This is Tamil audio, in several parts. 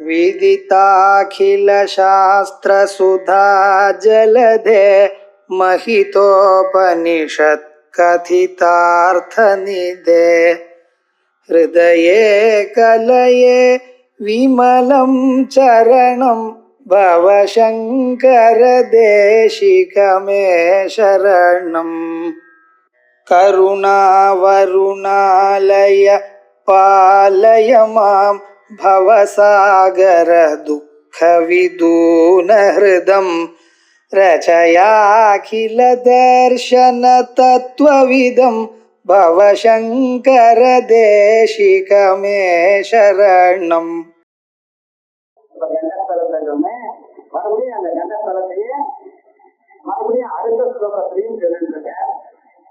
विदिताखिलशास्त्रसुधा जलधे महितोपनिषत् कथितार्थनिधे हृदये कलये विमलं चरणं भवशङ्कर देशिकमे शरणम् करुणावरुणालय पालय मां भवसागर दुःखविदूनहृदं रचयाखिल दर्शन तत्त्वविदं भवशङ्कर देशिकमे शरणम्. மறுபடியும் அந்த கண்டஸ்தலத்தையே மறுபடியும் அடுத்த ஸ்லோகத்திலையும் சொல்லிட்டு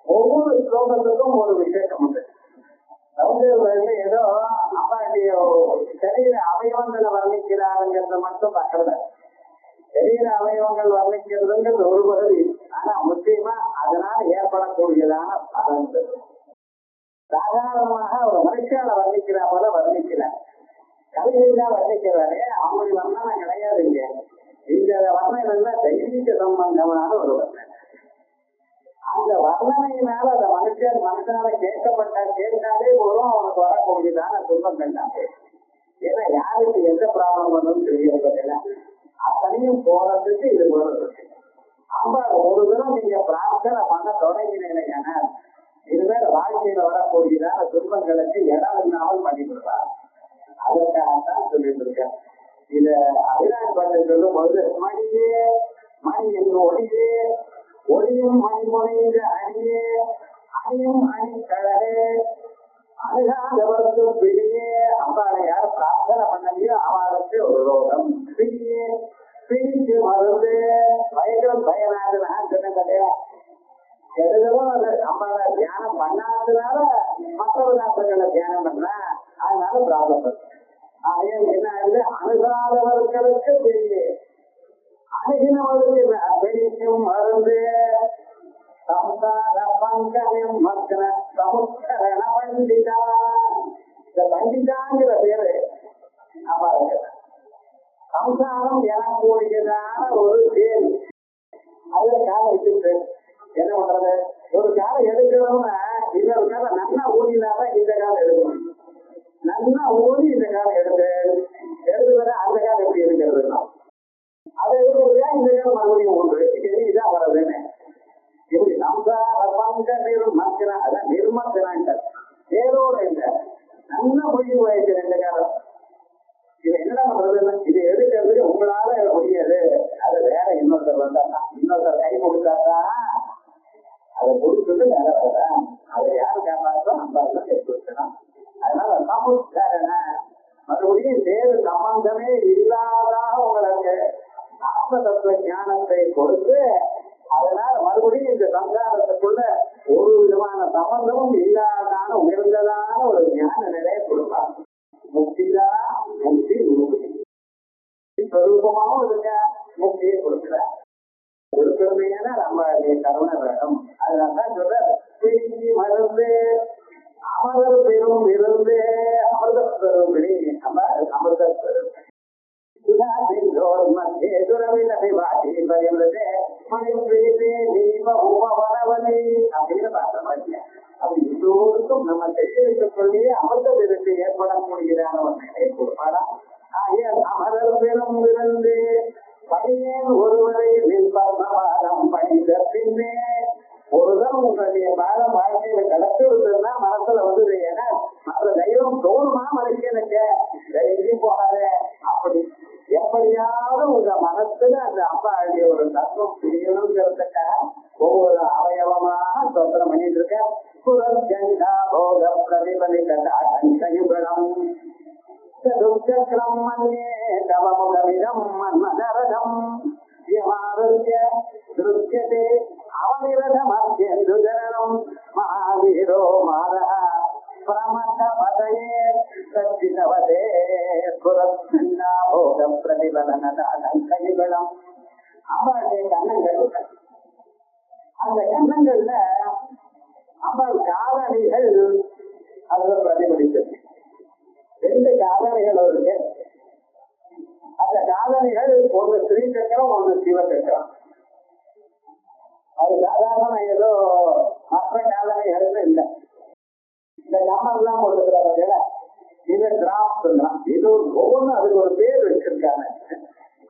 ஒவ்வொரு ஸ்லோகத்துக்கும் ஒரு விசேஷம் உண்டு. ஏதோ அப்பாட்டிய சரீர அவயவங்களை வர்ணிக்கிறாருங்கிறத மட்டும் பார்க்கல. சரீர அவயவங்கள் வர்ணிக்கிறதுங்கிறது ஒரு பகுதி. ஆனா முக்கியமா அதனால ஏற்படக்கூடியதான பலன்கள். சாதாரணமாக ஒரு மனுஷால வர்ணிக்கிறா போல வர்ணிக்கிறார். கவிதைதான் வர்ணிக்கிறாரு. அவங்களுடைய வர்ணனை கிடையாது. இங்க இந்த வர்ணனை தெய்வீக சம்பந்தமான ஒரு வர்ணனை. அந்த வர்ணனையினால அந்த மனுஷனால கேட்டாலே போதும் அவனுக்கு வரக்கூடியதான துன்பங்கள் தான். ஏன்னா யாருக்கு எந்த ப்ராப்ளம் வரும்னு தெரியறதில்ல. அத்தனையும் போறதுக்கு இது போறது. அம்மா ஒரு தரம் நீங்க பிரார்த்தனை பண்ண தொடங்கினீங்கன்னா இதுமாதிரி வாழ்க்கையில வரக்கூடியதான துன்பங்களுக்கு இடம் இல்லாமல் பண்ணி கொடுப்பார். அதற்காகத்தான் சொல்லிட்டு இருக்கேன். இத அபிராமி பண்ண சொல்லும் பொழுது மணியே மணி என்று ஒளியே ஒளியும் மணிமுனைந்த அணியே அணியும் அணிக்கழகே அணுகாதவருக்கு பிடியே. அம்பாளை யார் பிரார்த்தனை பண்ணலையோ அவளுக்கு ஒரு ரோகம். பிடியே பிடிச்சு மருந்து வயதும் பயனாது நான் சொன்னதே எதுவும் அம்பாளை தியானம் பண்ணாததுனால மற்றொரு நாட்களை தியானம் பண்றேன். அதனால ப்ராப்ளம் என்ன ஆகுது? அணுகாதவர்களுக்கு பிடியே அணுகினவருக்கு பிடிக்கும் மருந்து பண்டிதா. இந்த பண்டிதாங்கிற பேரு சம்சாரம் எனக்கூடியதான ஒரு பேரு. அதுல காலம் வச்சுட்டு என்ன பண்றது? ஒரு காலம் எடுக்கணும்னா இன்னொரு காலம் நல்லா ஊதினாதான் இந்த காலம் எடுக்கணும். நல்லா ஊதி இந்த காலம் எடுத்து வர அந்த காலம் எப்படி எடுக்கிறது? அதை எடுக்கிறதா இந்த காலம் மறுபடியும் ஒன்று இதான் வர்றதுன்னு இப்படி சம்சாரம் அதான் நிர்மத்தினான் பேரோட இந்த நல்ல மொழி வயசு ரெண்டு காலம். இது என்ன பண்றதுன்னு இது எடுக்கிறதுக்கு உங்களால முடியாது. அது வேற இன்னொருத்தர் வந்தா இன்னொருத்தர் கை கொடுத்தாரா அதை கொடுத்துட்டு வேற வரதா அதை யாரு காப்பாற்றோ அந்த கை கொடுக்கணும். அதனால சமுத்தாரண மறுபடியும் வேறு சம்பந்தமே இல்லாதாக உங்களுக்கு ஆத்ம தத்துவ ஞானத்தை கொடுத்து அதனால மறுபடியும் இந்த சம்சாரத்துக்குள்ள ஒரு விதமான சம்பந்தமும் இல்லாதான உயர்ந்ததான ஒரு ஞான நிலையை கொடுப்பாங்க. முக்திதான் முக்தி ஸ்வரூபமாகவும் இருக்க முக்தியை கொடுக்கிறார். கொடுக்கிறதுனா நம்ம கருணை வேணும். அதனால்தான் சொல்ற பிரிஞ்சி மருந்து அமரர் பெரும் இருந்து அமிர்த பெரும் அமிர்த பெரும் எல்லோருக்கும் நம்ம தெரிவிக்கக்கூடிய அமிர்த பெருக்கு ஏற்படக்கூடியதான ஒரு நிலை கொடுப்பாரா. அமரர் பெரும் இருந்து பணியேன் ஒருவரை பாதம் பணிந்த பின்னே ஒருதான் உங்களுடைய பாதம் வாழ்க்கையில கடத்தி விட்டுருந்தா மனசுல வந்தது. ஏன்னா மற்ற தெய்வம் தோணுமா மனுஷனுக்கு டெய்லி போகாத அப்படி எப்படியாவது உங்க மனசுல அந்த அம்பாளுடைய ஒரு தத்துவம் புரியணுங்கிறதுக்காக ஒவ்வொரு அவயவமாக சொந்தம் பண்ணிட்டு இருக்க. புரஜா போக பிரதிபலிதம் சதுச்சக்கரம் மன்னே தவமுகமிதம் மன்மதரதம் திருஷ்யதே அவனிரதமர்ஜனம் மகாவீரோ மாதா பிரமத பதயே சச்சிதவதே புரஸ்கண்டா போக பிரதிபலனதானம் கைகளும் அவருடைய கண்ணங்கள். அந்த கண்ணங்கள்ல அவர் காதலிகள் அதுல பிரதிபலித்தது. ரெண்டு காதலிகள் இருக்கு. காரணிகள் ஒன்று ஸ்ரீசக்கரம், ஒன்று சிவசக்கரம். அது சாதாரண ஏதோ மற்ற காரணிகள் இல்லை. இந்த நம்பர்லாம் போட்டுக்கிறாங்க, இது டிராப்ட், இது ஒவ்வொன்றும் அதுக்கு ஒரு பேர் வச்சிருக்காங்க.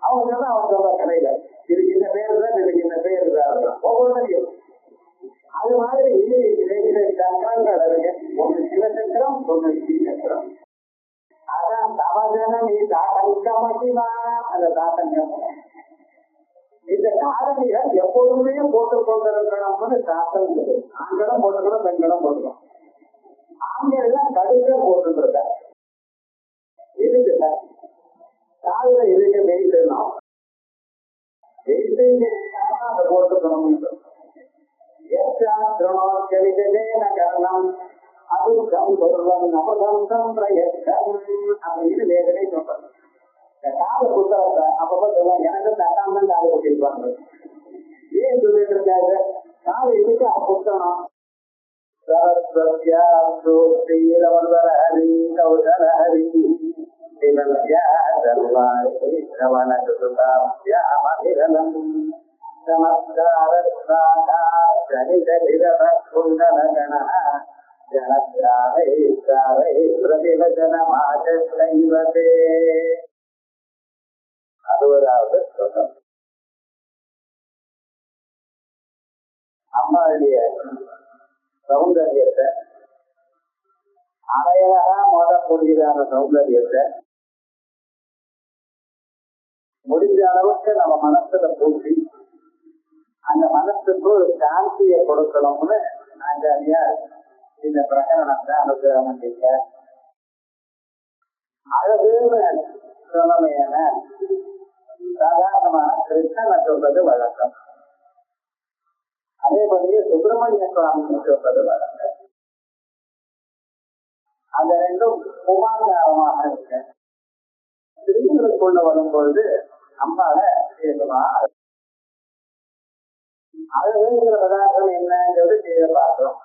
அவங்க தான் அவங்க சொல்ற கடையில இதுக்கு இந்த பேர் தான், இதுக்கு இந்த பேர் தான் ஒவ்வொன்றையும். அது மாதிரி ரெண்டு சக்கரங்கள் இருக்கு, ஒன்று சிவசக்கரம், ஒன்று ஸ்ரீசக்கரம். அதான் தவஜன நீ தாட்டங்கமா, அந்த தாட்டங்கம். இந்த காரணிகள் எப்போதுமே போட்டுக் கொண்டிருக்கணும்னு சாஸ்திரம். ஆண்களும் போட்டுக்கணும், பெண்களும் போட்டுக்கணும். ஆண்கள் எல்லாம் கடுக்க போட்டுக்கிறத இருக்கு சார். காதுல இருக்க வெயிட்டுனா வெயிட்டு அதை போட்டுக்கணும். கரணம் அதுக்கம் சொல்வன் அபதம் பிரயத்தம் அப்படின்னு வேதனை சொல்றது. இந்த காது புத்தகத்தை அப்பப்போ சொல்லுவாங்க, எனக்கு தட்டாம தான் காது குத்திருப்பாங்க. ஏன் சொல்லிட்டு இருக்காரு? காது இதுக்கு புத்தகம் அறுபதாவது சொல்லம். அம்மாவுடைய சௌந்தரியத்தை, அவையாக மோதக்கூடியதான சௌந்தரியத்தை முடிஞ்ச அளவுக்கு நம்ம மனசுல பூசி அந்த மனசுக்கு ஒரு சாந்தியை கொடுக்கணும்னு ஆச்சாரியார் இந்த பிரகரணத்தை அனுகிரகம் பண்ணிக்க. அழகுன்னு சொன்னமையான சாதாரணமான கிருஷ்ணனை சொல்றது வழக்கம். அதே போலயே சுப்பிரமணிய சுவாமி சொல்றது வழக்கம். அந்த ரெண்டும் உமாகாரமாக இருக்கு. ஸ்திரீகளுக்குள்ள வரும்பொழுது அம்பால சேதுமா அழகுங்கிற பதார்த்தம் என்னங்கிறது செய்த பார்த்தோம்.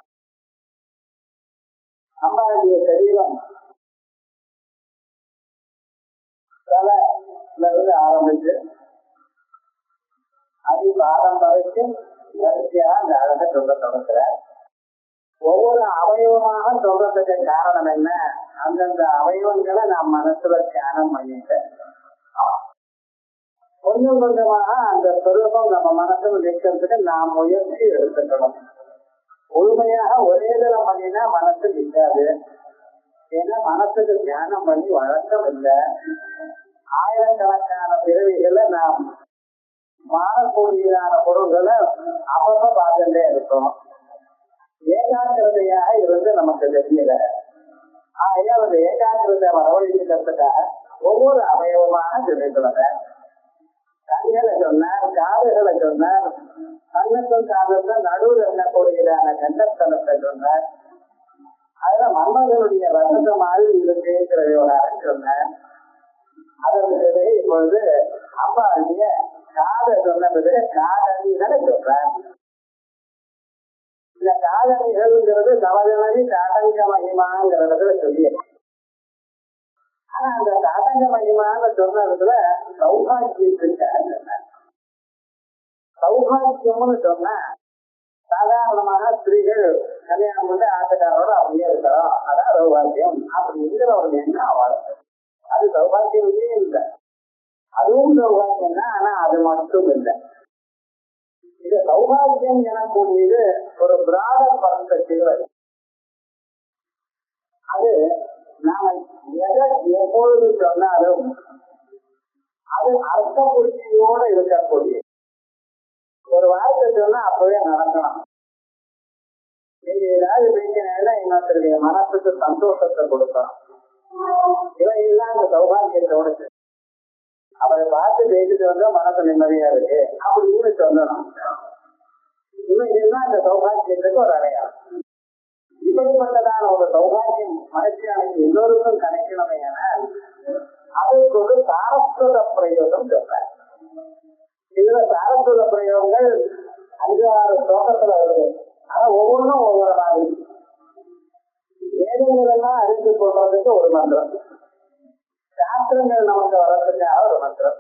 அம்பாளுடைய சரீரம் தலையில இருந்து ஆரம்பிச்சு அடிபாரம் வரைக்கும் வரிசையா அந்த அழகை சொல்ல தொடங்குற. ஒவ்வொரு அவயவமாக சொல்றதுக்கு காரணம் என்ன? அந்தந்த அவயவங்களை நாம் மனசுல தியானம் பண்ணிட்டு கொஞ்சம் கொஞ்சமாக அந்த சொரூபம் நம்ம மனசுல நிற்கிறதுக்கு நாம் முயற்சி எடுத்துக்கணும். முழுமையாக ஒரே தரம் பண்ணினா மனசு நிற்காது. ஏன்னா மனசுக்கு தியானம் பண்ணி வழக்கம் இல்லை. ஆயிரக்கணக்கான பிறவிகளை நாம் மாறக்கூடியதான பொருள்களை அப்பப்ப பார்த்துட்டே இருக்கோம். ஏகாக்கிரதையாக இருந்து நமக்கு தெரியல. ஆகையால் அந்த ஏகாக்கிரதை வரவழைக்கிறதுக்காக ஒவ்வொரு அவயவமாக தெரிவிக்கிறத கண்களை சொன்னார், காதுகளை சொன்னார், கண்ணுக்கும் காதுக்கும் நடுவில் இருக்கக்கூடியதான கண்டத்தனத்தை சொன்னார். அதுல மன்மதனுடைய ரசத்தை மாதிரி இருக்குங்கிற விவகாரம் சொன்னார். அதற்கு இப்பொழுது அம்பாளுடைய காதை சொன்னது காதணிகளை சொல்றார். இந்த காதணிகள்ங்கிறது சமதனி காதங்க மகிமாங்கிறதுல சொல்லிய. ஆனா அந்த காதங்க மகிமான்னு சொன்னதுல சௌபாகியத்துக்காக சொன்னார். சௌபாகியம்னு சொன்னா சாதாரணமான ஸ்திரீகள் கல்யாணம் பண்ணி ஆட்டக்காரோட அப்படியே இருக்கிறோம், அதான் சௌபாகியம் அப்படிங்கிற ஒரு எண்ணம் அவளுக்கு. அது சௌபாகியமே இல்லை. அதுவும் சௌபாகியம் தான், ஆனா அது மட்டும் இல்லை. இது சௌபாகியம் எனக்கூடியது ஒரு பிராடர் பர்ஸ்பெக்டிவ். அது நாம எதை எப்பொழுது சொன்னாலும் அது அர்த்த புரிச்சியோட இருக்கக்கூடிய ஒரு வார்த்தை சொன்னா அப்பவே நடக்கணும். நீங்க ஏதாவது பேசினா இன்னொருத்தருடைய மனசுக்கு சந்தோஷத்தை கொடுக்கணும். இவையெல்லாம் அந்த சௌபாகியத்தோட அவரை பார்த்து பேசிட்டு வந்தா மனசு நிம்மதியா இருக்கு அப்படின்னு சொல்லணும். இவையெல்லாம் அந்த சௌபாகியத்துக்கு ஒரு அடையாளம். இப்படிப்பட்டதான ஒரு சௌபாகியம் மனுஷனுக்கு எல்லோருக்கும் கிடைக்கணுமே என அதுக்கு ஒரு சாரஸ்வத பிரயோகம் சொல்றார். இதுல சாரஸ்வத பிரயோகங்கள் 5-6 ஸ்லோகத்துல வருது. ஆனா ஒவ்வொன்றும் ஒவ்வொரு மாதிரி. வேதங்களெல்லாம் அறிந்து கொள்றதுக்கு ஒரு மந்திரம், சாஸ்திரங்கள் நமக்கு வர்றதுக்காக ஒரு மந்திரம்,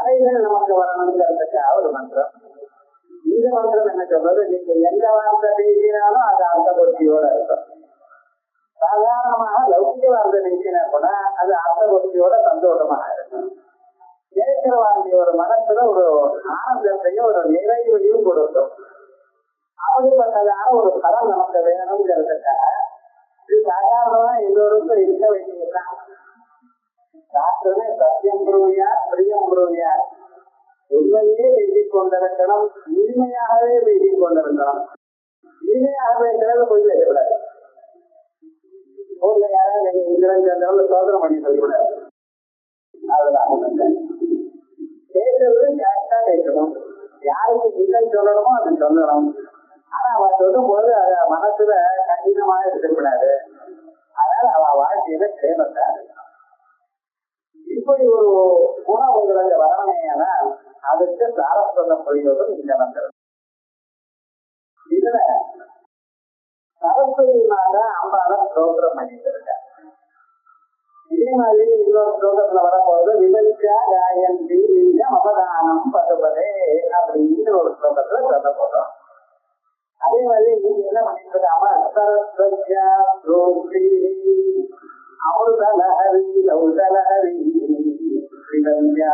அவைகள் நமக்கு வரணுங்கிறதுக்காக ஒரு மந்திரம். இந்த மந்திரம் என்ன சொல்றது, நீங்க எந்த வார்த்தை பேசினாலும் அது அர்த்த புத்தியோட இருக்கும். சாதாரணமாக லௌகிக வார்த்தை பேசினா கூட அது அர்த்த புத்தியோட சந்தோஷமாக இருக்கும். கேட்கிற வார்த்தை ஒரு மனசுல ஒரு ஆனந்தத்தையும் ஒரு நிறைவையும் கொடுக்கும். அப்படிப்பட்டதான ஒரு பலம் நமக்கு வேணுங்கிறதுக்காக இது சாதாரணமா எல்லோருக்கும் இருக்க வேண்டியதுதான். சாஸ்திரமே சத்தியம் புரியார் பிரியம் புரியார், உண்மையே பேசிக் கொண்டிருக்கணும், இனிமையாகவே பேசிக் கொண்டிருக்கணும். இனிமையாக பேசுறது போய் பேசக்கூடாது. ஊர்ல யாராவது இந்திரன் சோதனை பண்ணி சொல்லக்கூடாது. அதுதான் பேசுறது கரெக்டா பேசணும். யாருக்கு இல்லை சொல்லணுமோ அது சொல்லணும். ஆனா அவன் சொல்லும் போது அத மனசுல கடினமா இருக்கக்கூடாது. அதனால அவ வாழ்க்கையில சேமத்தா இருக்கணும். இப்படி ஒரு குணம் உங்களுக்கு வரணையானா அதுக்கு சாரஸ்வத பிரயோகம் இங்க வந்தது. இதுல சரஸ்வதி மாதா அம்பால ஸ்தோத்திரம் பண்ணிட்டு இருக்க. இதே மாதிரி இன்னொரு ஸ்லோகத்துல வரப்போது விபரிச்சா காயந்தி அவதானம் பதுபதே அப்படின்னு ஒரு ஸ்லோகத்துல சொல்ல போறோம். அதே மாதிரி நீங்க என்ன பண்ணிட்டு இருக்காம சரஸ்வத்யா ஸ்ரோத்ரி அமிர்தலஹரி லௌதலஹரி ஸ்ரீவந்தியா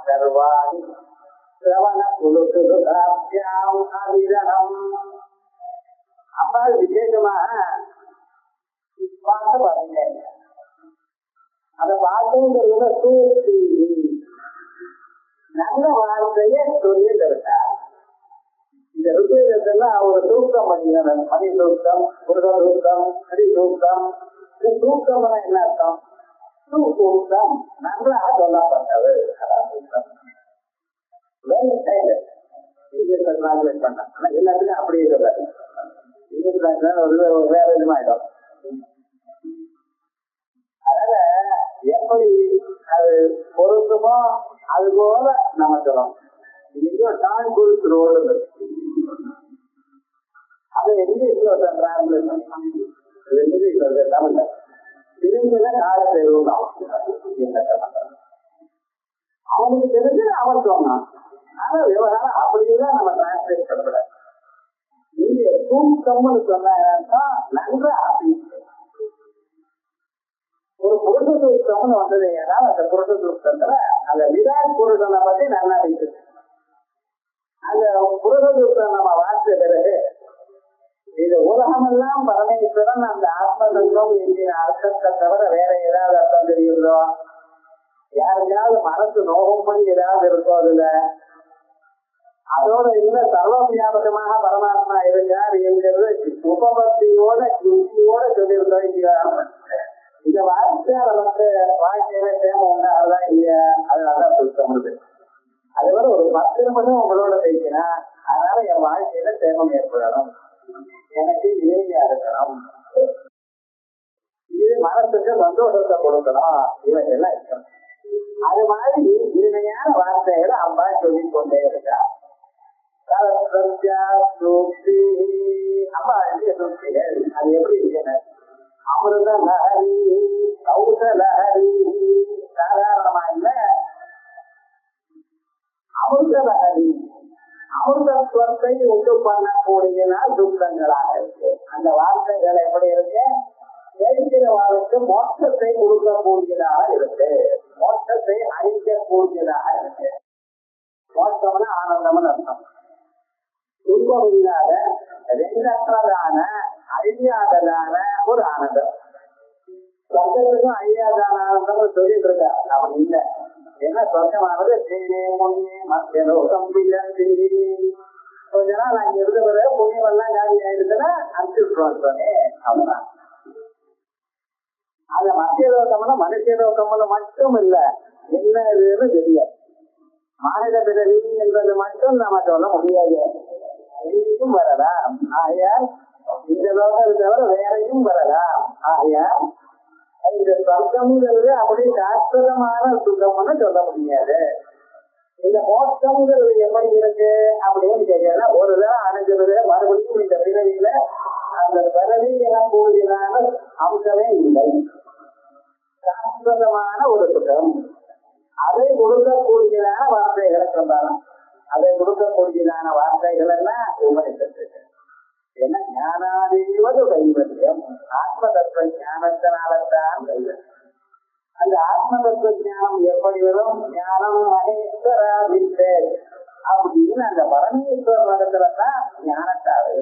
சர்வாணி சிரவண குலுகுலுகாப்யாம் அவிரணம். அப்ப விசேஷமாக பாட்டு பாருங்க. அந்த பாட்டுங்கிறத சூழ்ச்சி நல்ல வார்த்தையை சொல்லிட்டு இருக்கார். இந்த ருத்ரதெல்லாம் ஒரு தூக்கம் பண்ணிக்கிறார். மணி தூக்கம், புருட தூக்கம், ஸ்ரீ தூக்கம். தூக்கம் என்ன அர்த்தம்? தூக்கம் நல்லா சொல்லப்பட்டது. அதான் தூக்கம். எல்லாத்துக்கும் அப்படியே சொல்றாரு. ஒரு வேற இதுமாயிடும். அதனால எப்படி அது பொருத்தமோ அது போல நம்ம சொல்லணும். இங்கேயும் டான் குருத்து ரோடு அது இங்கிலீஷ்ல தமிழ்ல திரும்பின காலத்தை அவனுக்கு தெரிஞ்சு அவன் சொன்னான். ஆனா விவகாரம் அப்படியேதான் நம்ம டிரான்ஸ்லேட் பண்ணக்கூடாது. நீங்க தூக்கம்னு சொன்னா நன்றா ஒரு புருஷ தூக்கம்னு வந்தது. ஏதாவது அந்த புருஷ தூக்கத்துல அந்த விராட் புருஷனை பத்தி நல்லா இருக்கு. அந்த புருஷ தூக்கம் நம்ம வாசித்த பிறகு இது உலகமெல்லாம் பரமேஸ்வரன் அந்த ஆத்மதத்துவம் என்கிற அர்த்தத்தை தவிர வேற ஏதாவது அர்த்தம் தெரியுதோ? யாருக்காவது மனசு நோகும்படி ஏதாவது இருக்கோ? அதுல அதோட இல்ல சர்வ வியாபகமாக பரமாத்மா இருக்கார் என்கிறது உபபத்தியோட யுக்தியோட சொல்லியிருந்தோம். இந்த வார்த்தை நமக்கு வாழ்க்கையில சேமம் உண்டாதான் இல்லையா? அதனாலதான் சுத்தம். அது வரை ஒரு 10 நிமிடம் உங்களோட பேசினா அதனால என் வாழ்க்கையில சேமம் ஏற்படணும், எனக்கு இணையா இருக்கணும், இது மனசுக்கு சந்தோஷத்தை கொடுக்கணும், இவையெல்லாம் இருக்கணும். அது மாதிரி இனிமையான வார்த்தைகளை அம்மா சொல்லிக் கொண்டே இருக்கா. அம்மா சூழ்ச்சிகள் அது எப்படி இருக்கு? அமிர்த லஹரி கௌச லஹரி சாதாரணமா இல்ல, அமிர்த லஹரி அமிர்தத்துவத்தை உண்டு பண்ணக்கூடியனா துக்கங்களாக இருக்கு. அந்த வார்த்தைகள் எப்படி இருக்கு? கேட்கிறவாளுக்கு மோட்சத்தை கொடுக்கக்கூடியதாக இருக்கு, மோட்சத்தை அழிக்கக்கூடியதாக இருக்கு. மோட்சம்னா ஆனந்தம்னு அர்த்தம். துன்பம் இல்லாத ரெண்டற்றதான அழியாததான ஒரு ஆனந்தம். சொர்க்கத்துக்கும் அழியாதான ஆனந்தம் சொல்லிட்டு இருக்க. அப்படி இல்லை. ஏன்னா சொர்க்கமானது தேனே முன்னே மத்தியலோகம் கொஞ்ச நாள் அங்க இருக்கிற புண்ணியம் எல்லாம் காலி ஆயிடுச்சுன்னா அனுப்பிச்சுருவாங்க. அவ்வளவுதான். அந்த மத்திய லோகம்னா மனுஷ லோகம்னு மட்டும் இல்ல, என்ன இதுன்னு தெரியாது. மாநில பிறவி என்பது மட்டும் நாம சொல்ல முடியாது, இங்கேயும் வரலாம். ஆகையால் இந்த லோகத்தை தவிர வேறையும் வரலாம். ஆகையால் இந்த சொர்க்கம்ங்கிறது அப்படி சாஸ்வதமான சுத்தம்னு சொல்ல முடியாது. இந்த மோட்சம்ங்கிறது எப்படி இருக்கு அப்படின்னு கேட்கல. ஒரு தடவை அணைஞ்சிருது, மறுபடியும் இந்த பிறவியில அந்த பிறவி எனக்கூடியதான அம்சமே இல்லை. சாஸ்வதமான ஒரு சுகம். அதை கொடுக்கக்கூடியதான வார்த்தைகளை சொன்னாலும் அதை கொடுக்கக்கூடியதான வார்த்தைகள் எல்லாம் உபனிஷத்து. ஏன்னா ஞானாதேவது கைவல்யம், ஆத்ம தத்துவ ஞானத்தினால்தான் கைவல்யம். அந்த ஆத்ம தத்துவ ஞானம் எப்படி வரும்? ஞானம் மகேஸ்வராதித்தே அப்படின்னு அந்த பரமேஸ்வரர் இடத்துலதான் ஞானத்தாவே.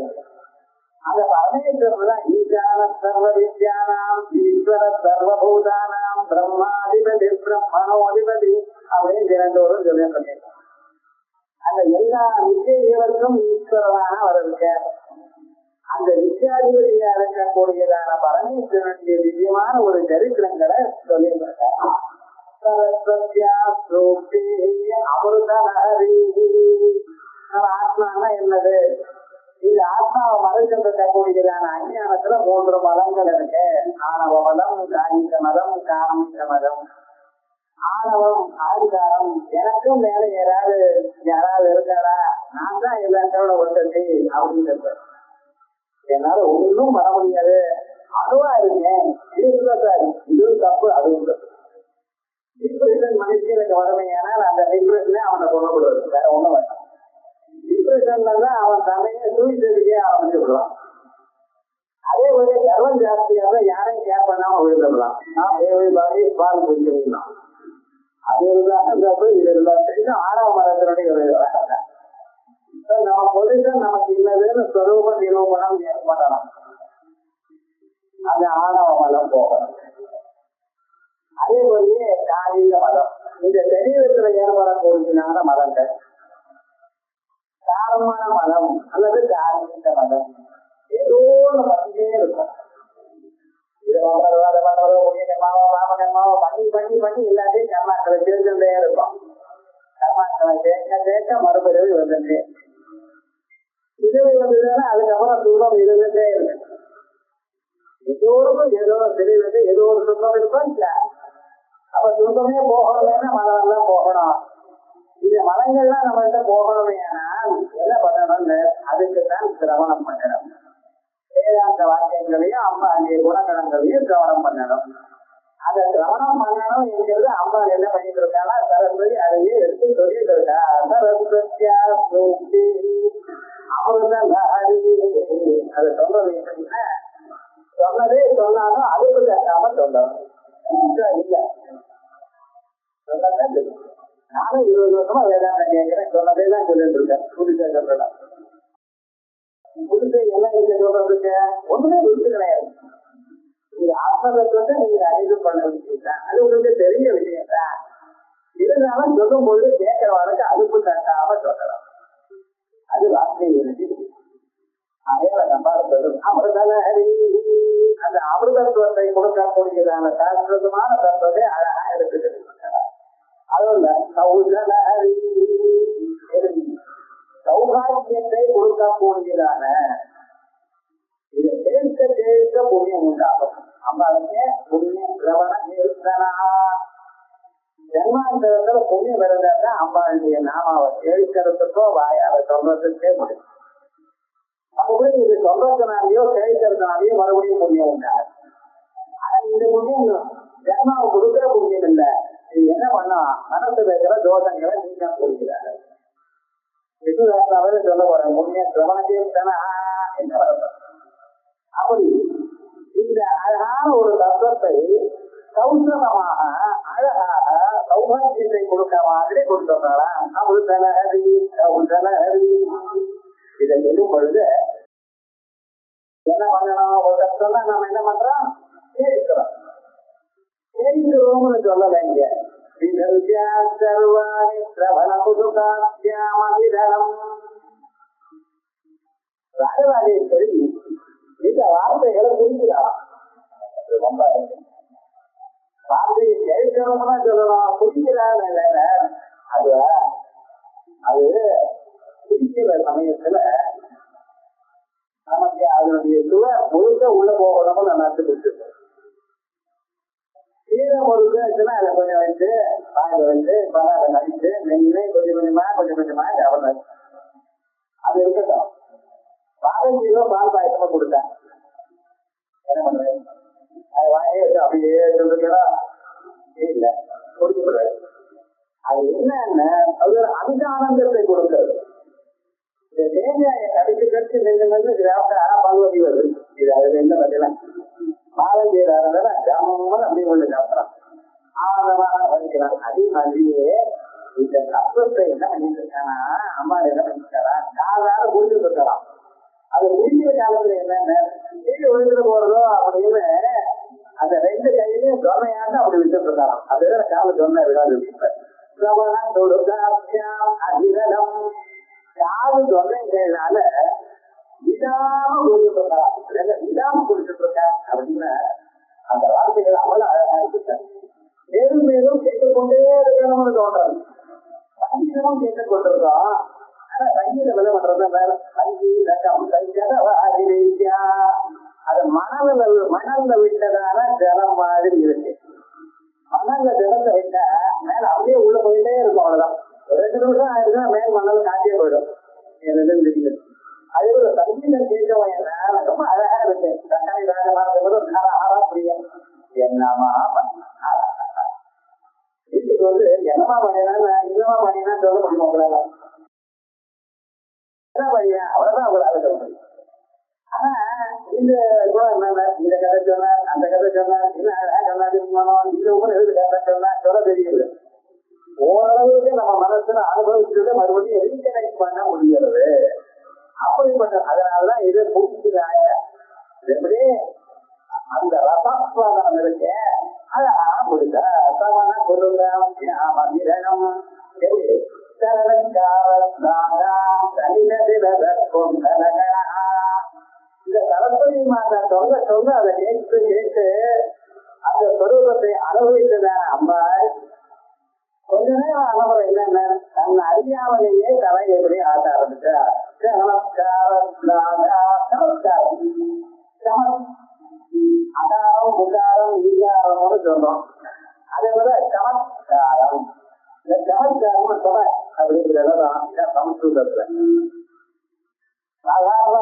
அந்த பரமேஸ்வரர் தான் ஈசான சர்வ வித்யானாம் ஈஸ்வர சர்வபூதானாம் பிரம்மாதிபதி பிரம்மணோதிபதி அப்படின்னு இரண்டோரும் சொல்லியிருக்கேன். அந்த எல்லா வித்தியர்களுக்கும் ஈஸ்வரனாக அவர் இருக்கார். அந்த வித்யாதிபதியா இருக்கக்கூடியதான பரமேஸ்வரனுடைய திவ்யமான ஒரு சரித்திரங்களை சொல்லியிருக்கார். ஆத்மானா என்னது? இது ஆத்மாவை மறைச்சிருக்கக்கூடியதான அஞ்ஞானத்துல 3 மதங்கள் இருக்கு. ஆணவ மதம், காயிக மதம், காமிக மதம். ஆணவம், ஆதிகாரம், எனக்கும் மேல யாராவது இருக்காரா, நான் தான் எல்லாத்தோட ஒட்டத்தை அப்படின்றது. என்னால ஒன்றும் பண்ண முடியாது, அதுவா இருக்கேன், இதுவும் தப்பு, அதுவும் தப்பு. டிப்ரெஷன் மனுஷனுக்கு வறுமையானால் அந்த டிப்ரெஷனே அவனை கொள்ளப்படுவது, வேற ஒண்ணும் வேண்டாம். டிப்ரெஷன்ல தான் அவன் தன்னையே சூழ்நிலைக்கே ஆரம்பிச்சு விடுவான். அதே போல கர்வம் ஜாஸ்தியாக யாரையும் கேர் பண்ணாம விழுந்துடலாம். நான் பாடி பால் போயிடலாம். அது இருந்தாலும் தப்பு, இது இருந்தாலும் 6ஆம் மதத்தினுடைய ஒரு வேலை. நம்ம பொதுசன் நமக்கு இல்லதுன்னு சொரூப நிரூபணம் ஏற்படணும். அது ஆணவ மதம் போகணும். அதே போலயே காரீக மதம், இந்த சரீரத்துல ஏற்படக்கூடியதான மதங்கள். காரணமான மதம் அல்லது காரீக மதம் ஏதோ ஒன்று பண்ணிட்டே இருக்கும். இதை பண்றதோ அதை பண்றதோ புண்ணியமாவோ பாபகமாவோ பண்ணி பண்ணி பண்ணி எல்லாத்தையும் கர்மாக்களை சேர்த்துட்டே இருக்கும். கர்மாக்களை சேர்க்க மறுபிறவி வந்துட்டே, இதுவை வந்ததுன்னா அதுக்கப்புறம் துன்பம் இருந்துட்டே இருக்கு. எல்லோருக்கும் ஏதோ தெரியுது, ஏதோ ஒரு துன்பம் இருக்கும். அப்ப துன்பமே போகணும்னா மதம் தான் போகணும். இந்த மதங்கள்லாம் நம்மள்கிட்ட போகணுமே, ஆனால் என்ன பண்ணணும்னு அதுக்குத்தான் சிரவணம் பண்ணணும். வேதாந்த வாக்கியங்களையும் அம்பாளுடைய குணகணங்களையும் சிரவணம் பண்ணணும். அந்த சிரவணம் பண்ணணும் என்கிறது அம்மா என்ன பண்ணிட்டு இருக்காங்க, சரஸ்வதி அதையே எடுத்து சொல்லிட்டு இருக்கா. சரஸ்வதியா அமிர்தம் அது சொல்றது எப்படின்னா, சொன்னதே சொன்னாலும் அதுக்கு தட்டாம சொல்லணும். இல்ல நானும் 20 வருஷமா வேதாந்தம் கேட்கிறேன், சொன்னதே தான் சொல்லிட்டு இருக்கேன். புதுசா சொல்றேன், புதுசை எல்லாம் இருக்க சொல்றதுக்கு ஒண்ணுமே புதுசு கிடையாது. நீங்க ஆத்மதத்துவத்தை நீங்க அறிவு பண்ண விஷயம் தான், அது உங்களுக்கு தெரிஞ்ச விஷயம் தான். இருந்தாலும் சொல்லும் பொழுது கேட்கிறவனுக்கு அதுக்கு தட்டாம சொல்லலாம். அது வார்த்தை. அமிர்தலஹரி, அந்த அமிர்தத்துவத்தை கொடுக்கக்கூடியதான சாஸ்திரமான தத்துவத்தை அழகா எடுத்துட்டு அதுல சௌதலஹரி, சௌபாகியத்தை கொடுக்கக்கூடியதான இதை கேட்க கேட்க புண்ணியம் உண்டாகும். அம்மாவுக்கு புண்ணிய சிரவண கீர்த்தனா, ஜென்மாந்தரத்துல புண்ணியம் இருந்தாதான் அம்மாவுடைய நாமாவை கேட்கறதுக்கோ வாயால சொல்றதுக்கே முடியும். அப்படி இது சொல்றதுனாலயோ கேட்கறதுனாலயோ மறுபடியும் புண்ணியம் உண்டாது. ஆனா இந்த புண்ணியம் ஜென்மாவை கொடுக்கிற புண்ணியம் இல்ல. இது என்ன பண்ணா, மனசு வைக்கிற தோஷங்களை நீங்க கொடுக்கிறாங்க. விசுவாசாவது சொல்ல போறேன், புண்ணிய சிரவண கீர்த்தனா என்ன வரப்போம். அப்படி இந்த அழகான ஒரு தத்துவத்தை கௌசலமாக அழகாக சௌபாகியத்தை கொடுக்க மாதிரி கொடுத்துறான். அமிர்தலஹரி கௌசலஹரி. இதை சொல்லும் பொழுது என்ன பண்ணணும், ஒரு கஷ்டம் நம்ம என்ன பண்றோம், கேட்கிறோம். கேட்கிறோம்னு சொல்ல வேண்டிய ராஜராஜேஸ்வரி இந்த வார்த்தைகளை குறிக்கிறார். ரொம்ப வார்த்தையை கேட்கிறோம்னா சொல்லலாம், குறிக்கிறார் இல்ல. அது குறிக்கிற சமயத்துல நமக்கு அதனுடைய சுவை முழுக்க உள்ள போகணும்னு நம்ம எடுத்துக்கிட்டு கீழே முழுக்குன்னா அதை கொஞ்சம் வச்சு பாயில வச்சு பலாவை நடிச்சு நெய்யுமே கொஞ்சம் கொஞ்சமா கவனம் அது இருக்கட்டும். 15 கிலோ பால் பாயசமா கொடுத்தேன், என்ன பண்றேன், அது வாங்கி அப்படியே சொல்லுங்களா இல்ல குடிக்கப்படாது. அது என்னன்னா அது ஒரு அதிகானந்தத்தை கொடுக்கிறது. இந்த தேங்காயை கடிச்சு கடிச்சு நின்று சாப்பிட்டா பல்வதி வருது. இது அதுல என்ன பதிலாம் பாலஞ்சீரான கிராமம் அப்படி ஒண்ணு சாப்பிடலாம், ஆனந்தமான வகிக்கிறான். அதே மாதிரியே இந்த தத்துவத்தை என்ன பண்ணிட்டு இருக்கானா, அம்மா என்ன பண்ணிருக்காரா, காலால குடிச்சுட்டு இருக்கலாம். அது குடிக்கிற காலத்துல என்னென்ன கீழே விழுந்துட்டு போறதோ அப்படின்னு அந்த ரெண்டு கையிலையும் தொன்னையாண்டு அப்படி விட்டுட்டு இருக்கலாம். அதுதான் கால தொன்னை விடாது. அதிகம் காது தொன்னைகள்னால விடாம குடிச்சுட்டு இருக்கலாம். விடாம குடிச்சுட்டு இருக்கேன் அப்படின்னு அந்த வார்த்தைகள் அவ்வளவு அழகா இருக்கு. மேலும் மேலும் கேட்டுக்கொண்டே இருக்கணும்னு தோன்றது. சங்கீதமும் கேட்டுக் கொண்டிருக்கோம். ஆனா சங்கீதம் என்ன பண்றது, வேற சங்கீதம் அது மணல்ல விட்டதான ஜலம் மாதிரி இருக்கு. மணல்ல ஜலத்தை விட்ட மேல அப்படியே உள்ள போயிட்டே இருக்கும். அவ்வளவுதான், 2 நிமிஷம் ஆயிடுச்சுன்னா மேல் மணல் காட்டியே போயிடும். எனக்கு தெரியுது. அது ஒரு சங்கீதம் கேட்கவன் என்ன ரொம்ப அழகா இருக்கு. தக்காளி ராஜமாரா புரியும். என்னமா வீட்டுக்கு வந்து என்னமா பண்ணினா இன்னமா பண்ணினா சொல்ல முடியும் உங்களால. என்ன பண்ணியா அவ்வளவுதான் அவங்களால சொல்ல முடியும். ஆனா இந்த என்னன்னா இந்த கதை சொன்னார், அந்த கதை சொன்னார், இன்னும் அழகா சொன்னாரு, இந்த ஊர் எது கதை சொன்னா சொல்ல தெரியுது. ஓரளவுக்கு நம்ம மனசுல அனுபவிச்சுட்டு மறுபடியும் ரீகனெக்ட் பண்ண முடிகிறது. அப்படிப்பட்ட அதனாலதான் இதை புரிஞ்சுக்கிறாங்க. எப்படியே அந்த ரசாஸ்வாதனம் இருக்கு, அழகா கொடுக்க சமண குருங்கம் மகிழனம் இந்த சரஸ்வதி மாதா சொல்ல சொல்ல அதை கேட்டு கேட்டு அந்த சொரூபத்தை அனுபவித்ததான அம்பாள் கொஞ்ச நேரம் அனுபவம் என்னென்ன தன் அறியாமலேயே கலை எப்படி ஆட்ட ஆரம்பிச்சார். அகாரம் புகாரம் ஈகாரம்னு சொல்றோம். அதே போல சமத்காரம். இந்த சமத்காரம் சொல்ல அப்படிங்கிறதான் சமஸ்கிருதத்துல சாதாரண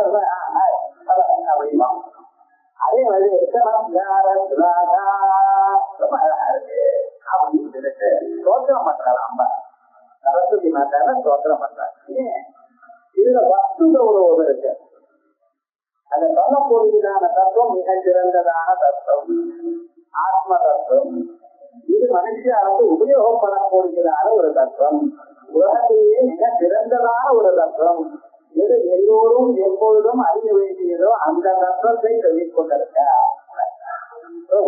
அப்படிமா. அதே மாதிரி சமத்காரம் ரொம்ப அழகா இருக்கு அப்படின்னு சொல்லிட்டு ஸ்தோத்திரம் பண்றாரு அம்மா. சரஸ்வதி மாதாவை ஸ்தோத்திரம் பண்றாங்க. இதுல வஸ்து கௌரவம் இருக்கு. அதை சொல்லக்கூடியதான தத்துவம் மிக சிறந்ததான தத்துவம், ஆத்ம தத்துவம். இது மனுஷனுக்கு உபயோகப்படக்கூடியதான ஒரு தத்துவம், உலகத்திலேயே மிக சிறந்ததான ஒரு தத்துவம். இது எல்லோரும் எப்பொழுதும் அறிய வேண்டியதோ அந்த தத்துவத்தை சொல்லிக் கொண்டிருக்க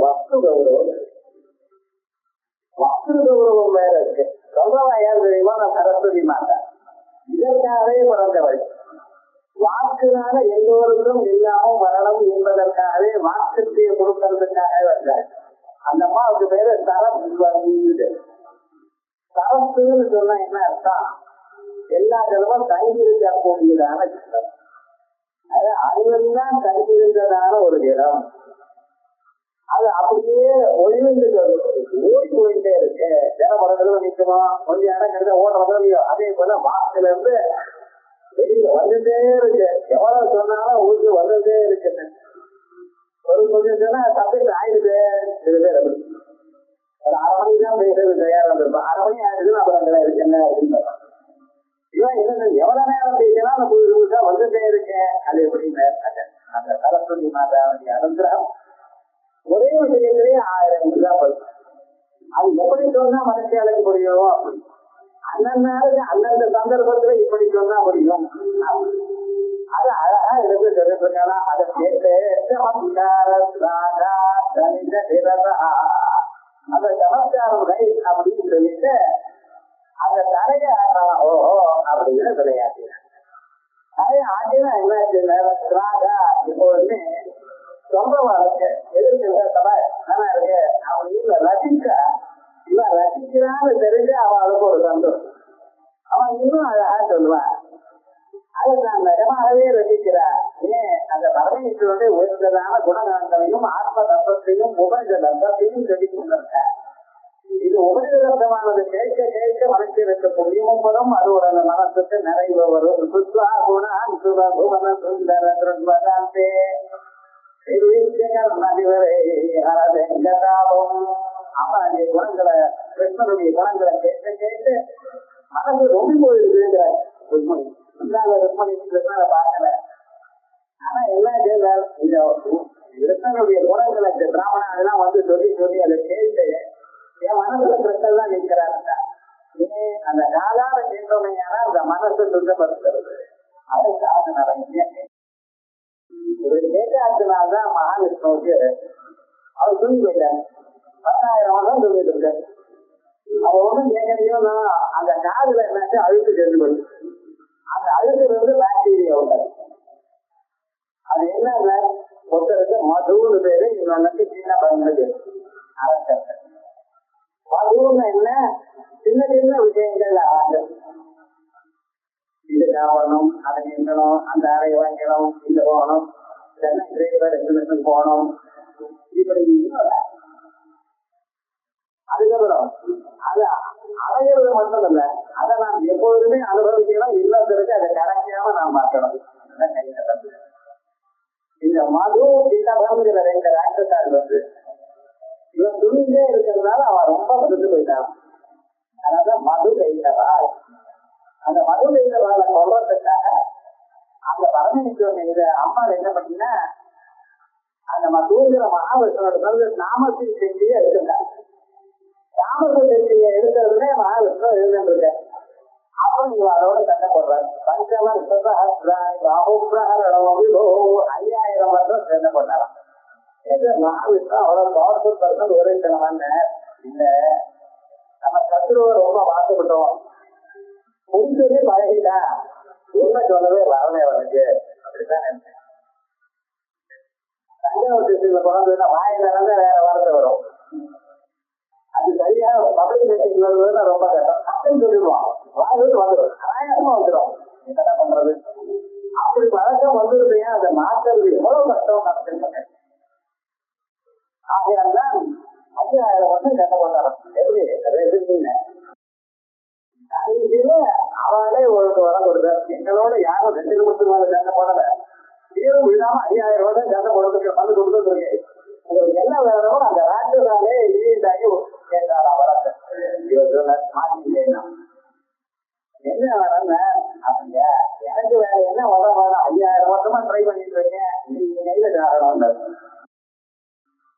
வஸ்து கௌரவம். வஸ்து கௌரவம் வேற இருக்கு. சொல்றவா யார் தெரியுமா, நான் சரஸ்வதி மாதா. இதற்காகவே பிறந்தவள். வாக்குனால எல்லோருக்கும் இல்லாமல் வரணும் என்பதற்காகவே வாக்குத்திய கொடுக்கறதுக்காக வந்தாள். அந்த அம்மாவுக்கு பேரு சரஸ்வதி. சரஸ்வதினு சொன்னா என்ன அர்த்தம், எல்லா ஜலமும் தங்கியிருக்கக்கூடியதான ஜலம். அது அறிவெல்லாம் தங்கியிருந்ததான ஒரு இடம். அது அப்படியே ஒளிவிந்து ஓடி போயிட்டே இருக்கு. ஜனமரத்துல நிற்கணும், கொஞ்சம் இடம் கிடைச்சா ஓடுறதோ. அதே போல வாக்குல இருந்து வெளியில வந்துட்டே இருக்கு. எவ்வளவு சொன்னாலும் ஊருக்கு வந்துட்டே இருக்கு. ஒரு கொஞ்சம் சொன்னா சப்ஜெக்ட் ஆயிடுது. சில பேர் அப்படி ஒரு 1/2 மணிக்கு தான் பேசுறது தயாரா இருந்திருப்போம். 1/2 மணி ஆயிடுது அப்புறம் இருக்கு என்ன அப்படின்னு இவன் என்ன எவ்வளவு நேரம் பேசினா அந்த புதுசா வந்துட்டே இருக்கேன். அது எப்படின்னு அந்த சரஸ்வதி மாதாவுடைய அனுகிரகம் ஒரே விஷயத்திலேயே 1000 இதுதான் வரும். அது எப்படி சொன்னா மனசியாளுக்கு புரியும். அப்படி அந்தந்த அந்தந்த சந்தர்ப்பத்துல இப்படி சொன்னா புரியும். அது அழகா எடுத்து சொல்லிட்டு இருக்கலாம். அதை கேட்டு அந்த சமஸ்காரம் அப்படின்னு சொல்லிட்டு அந்த தரைய ஆடலாம். ஓஹோ அப்படின்னு விளையாட்டு தரைய ஆட்டினா என்னாச்சு, இப்போதுமே ரொம்ப வளர்க்க எதிர்க்கிற சபை நல்லா இருக்கு அப்படின்னு ரசிக்க இவன் ரசிக்கிறான்னு தெரிஞ்சு அவளுக்கு ஒரு சந்தோஷம். அவன் இன்னும் அழகா சொல்லுவான். அதை நான் நிஜமாகவே ரசிக்கிறார். ஏன் அந்த பரமேஸ்வரனுடைய உயர்ந்ததான குணநலங்களையும் ஆத்ம தத்துவத்தையும் உபரித தத்துவத்தையும் சொல்லிக் கொண்டிருக்க. இது உபரித தத்துவமானது கேட்க கேட்க மனசிற்கு புரியும் வரும். அது ஒரு அந்த மனசுக்கு நிறைவு வரும். சுத்வா குணான் சுப புவன சுந்தர திருவதாந்தே அவனுடைய குணங்களை கிருஷ்ண கிருஷ்ணனுடைய குணங்களை கேட்டு கேட்டு மனசு ரொம்ப போயிருக்குங்கிற ருக்மணி. ருக்மணி கிருஷ்ணனை பார்க்கல. ஆனா என்ன செய்தால் இந்த கிருஷ்ணனுடைய குணங்களை பிராமணா அதெல்லாம் வந்து சொல்லி சொல்லி அதை கேட்டு என் மனசுல கிருஷ்ணன் தான் நிற்கிறாருங்க. அந்த காதார கேட்டோமையான அந்த மனசு சுத்தப்படுத்துறது அதுக்காக நிறைய ஒரு கேட்டாத்தினால்தான் மகாவிஷ்ணுவுக்கு அவர் தூங்கி போயிட்டார். 10,000 வருஷம் தூங்கிட்டு இருக்காரு. அவர் ஒன்றும் கேட்கறையும் அந்த காதுல என்னாச்சு அழுத்து தெரிஞ்சு போயிடுச்சு. அந்த அழுத்துல இருந்து பாக்டீரியா உண்டாரு. அது என்ன ஒருத்தருக்கு மதுன்னு பேரு, இன்னொன்னுக்கு சீனா பயன்படுது அரசர். மதுன்னு என்ன சின்ன சின்ன விஷயங்கள் இது சாப்பிடணும், அதை நிற்கணும், அந்த அறையை வாங்கணும், இங்க போகணும், எக்ஸிபிஷன் போகணும், இப்படி அதுக்கப்புறம் அது அடையிறது மட்டும் இல்ல, அதை நாம் எப்பொழுதுமே அனுபவிக்கணும். இல்லத்திற்கு அதை கரைக்காம நாம் பார்க்கணும். இந்த மது கிட்டபங்கிற 2 ராட்சசால் வந்து இவன் துணிந்தே இருக்கிறதுனால அவன் ரொம்ப விருது போயிட்டான். அதனால மது கைத்தவாள். அந்த மது கைத்தவாளை சொல்றதுக்காக அந்த பரமேஸ்வரன் இத அம்மா என்ன பண்ணீங்கன்னா அந்த மதுங்கிற மகாவிஷ்ணு நாமத்தை செஞ்சியே எடுத்துட்டாங்க. நாமத்தை செஞ்சியை எடுக்கிறதுனே மகாவிஷ்ணு எழுதுன்றிருக்க. அப்ப இவ அதோட சண்டை போடுறாரு. 5000 வருஷம் சண்டை போட்டாராம். மகாவிஷ்ணு அவ்வளவு பவர்ஃபுல் பர்சன் ஒரே சிலமான இல்ல, நம்ம சத்ருவை ரொம்ப வாசப்பட்டோம், முடிச்சதே பழகிட்டா, உண்மை சொல்லவே வரவே அவனுக்கு அப்படித்தான் நினைச்சேன். தஞ்சாவூர் பிறந்ததுன்னா வாயில வந்து வேற வார்த்தை வரும். அது சரியா பப்ளிக் மீட்டிங் வருவதுன்னா ரொம்ப கஷ்டம். கஷ்டம் சொல்லிடுவான், வாயிலிருந்து வந்துடும், அனாயாசமா வந்துடும். என்ன பண்றது? அப்படி பழக்கம் வந்துருந்தீங்க, அதை மாற்றுறது எவ்வளவு கஷ்டம் நடத்திருக்கேன். ஆகையால்தான் 5000 வருஷம் சண்டை போட்டாலும் எப்படி அவளே ஒரு வரம் கொடுத்தார். எங்களோட யாரும் 2 நிமிஷத்துக்கு மேல சண்டை போடல, தீரும் விழாம 5000 வருஷம் சண்டை போடுறதுக்கு வந்து கொடுத்துருக்கு. உங்களுக்கு என்ன வேணும்? அந்த ராட்சசாலே லீடாகி கேட்டாரா வரங்க மாட்டிக்கலாம். என்ன வரங்க அப்படியா? எனக்கு வேற என்ன வரம் வேணும்? 5000 வருஷமா ட்ரை பண்ணிட்டு இருக்கேன், நீங்க கையில காரணம்.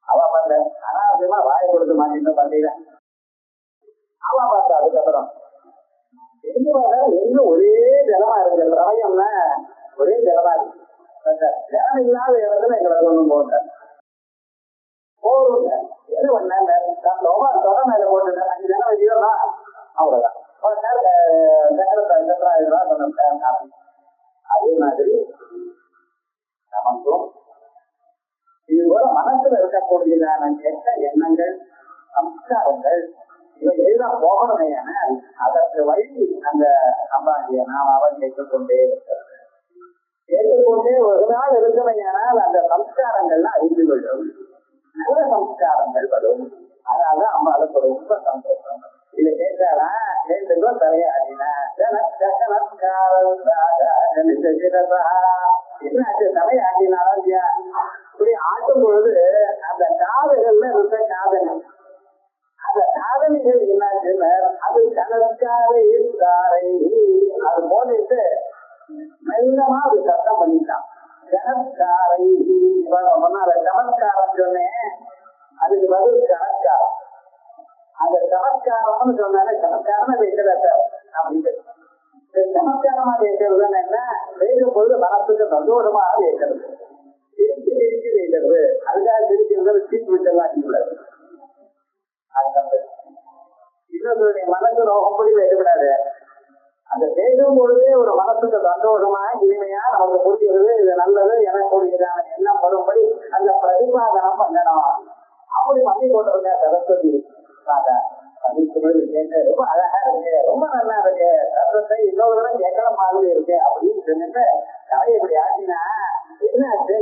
அவ பண்ண அனாவசியமா வாயை கொடுத்து மாட்டிட்டு பண்றீங்க. அவ பார்த்தா அதுக்கப்புறம் எங்க வர எங்க ஒரே ஜலமா இருக்கு. பிரளயம்னா ஒரே ஜலமா இருக்கு. ஜலம் இல்லாத இடத்துல எங்களை ஒண்ணும் போட்ட போருங்க. எது பண்ண தொட மேல போட்டுட்டேன் 5 ஜனம் வைக்கிறோம்னா அவ்வளவுதான். அதே மாதிரி நமக்கும் இது போல மனசுல இருக்கக்கூடியதான கெட்ட எண்ணங்கள், சம்ஸ்காரங்கள் இவை எல்லாம் போகணுமே. அதற்கு வழி அந்த அம்பாண்டிய நாம் அவன் கேட்டுக்கொண்டே இருக்கிறது. கேட்டுக்கொண்டே ஒரு நாள் இருக்கமையானால் அந்த சம்ஸ்காரங்கள்லாம் அழிந்து விடும், நல்ல சம்ஸ்காரங்கள் வரும். அதனால அம்மாவுக்கு ரொம்ப சந்தோஷம். இதை கேட்டாலா கேட்டுக்கோ தலையாடினா என்னாச்சு தலையாடினாலும் இப்படி ஆட்டும் பொழுது அந்த காதுகள்ல இருந்த காதல், அந்த காதலிகள் என்னாச்சுன்னா அது கணக்காரை அது போட்டு மெல்லமா அது சத்தம் பண்ணிட்டான். கணக்காரை சமஸ்காரம் சொன்னேன், அதுக்கு பதில் கணக்காரம். அந்த சமஸ்காரம்னு சொன்னாலே சமஸ்காரமா பேசுறா சார் அப்படின்னு. சமஸ்காரமா பேசுறதுன்னு என்ன? பேசும் பொழுது மனசுக்கு சந்தோஷமாக பேசுறது, திருச்சி திருச்சி பேசுறது. அதுக்காக திருச்சி சீட் விட்டெல்லாம் கூடாது. இன்னொருடைய மனசு ரோகப்படி பேசக்கூடாது. அந்த பேசும் பொழுதே ஒரு மனசுக்கு சந்தோஷமா இனிமையா நமக்கு புரிகிறது, இது நல்லது எனக்கூடியதான எண்ணம் வரும்படி அந்த பிரதிபாதனம் பண்ணணும். அப்படி பண்ணி கொண்டிருக்க சரஸ்வதி கேட்டு ரொம்ப அழகா இருக்கு, ரொம்ப நல்லா இருக்கு, சரஸ்வத்தை இன்னொரு தடவை கேட்கற மாதிரி இருக்கு அப்படின்னு சொல்லிட்டு கதையை இப்படி ஆட்டினா என்னாச்சு?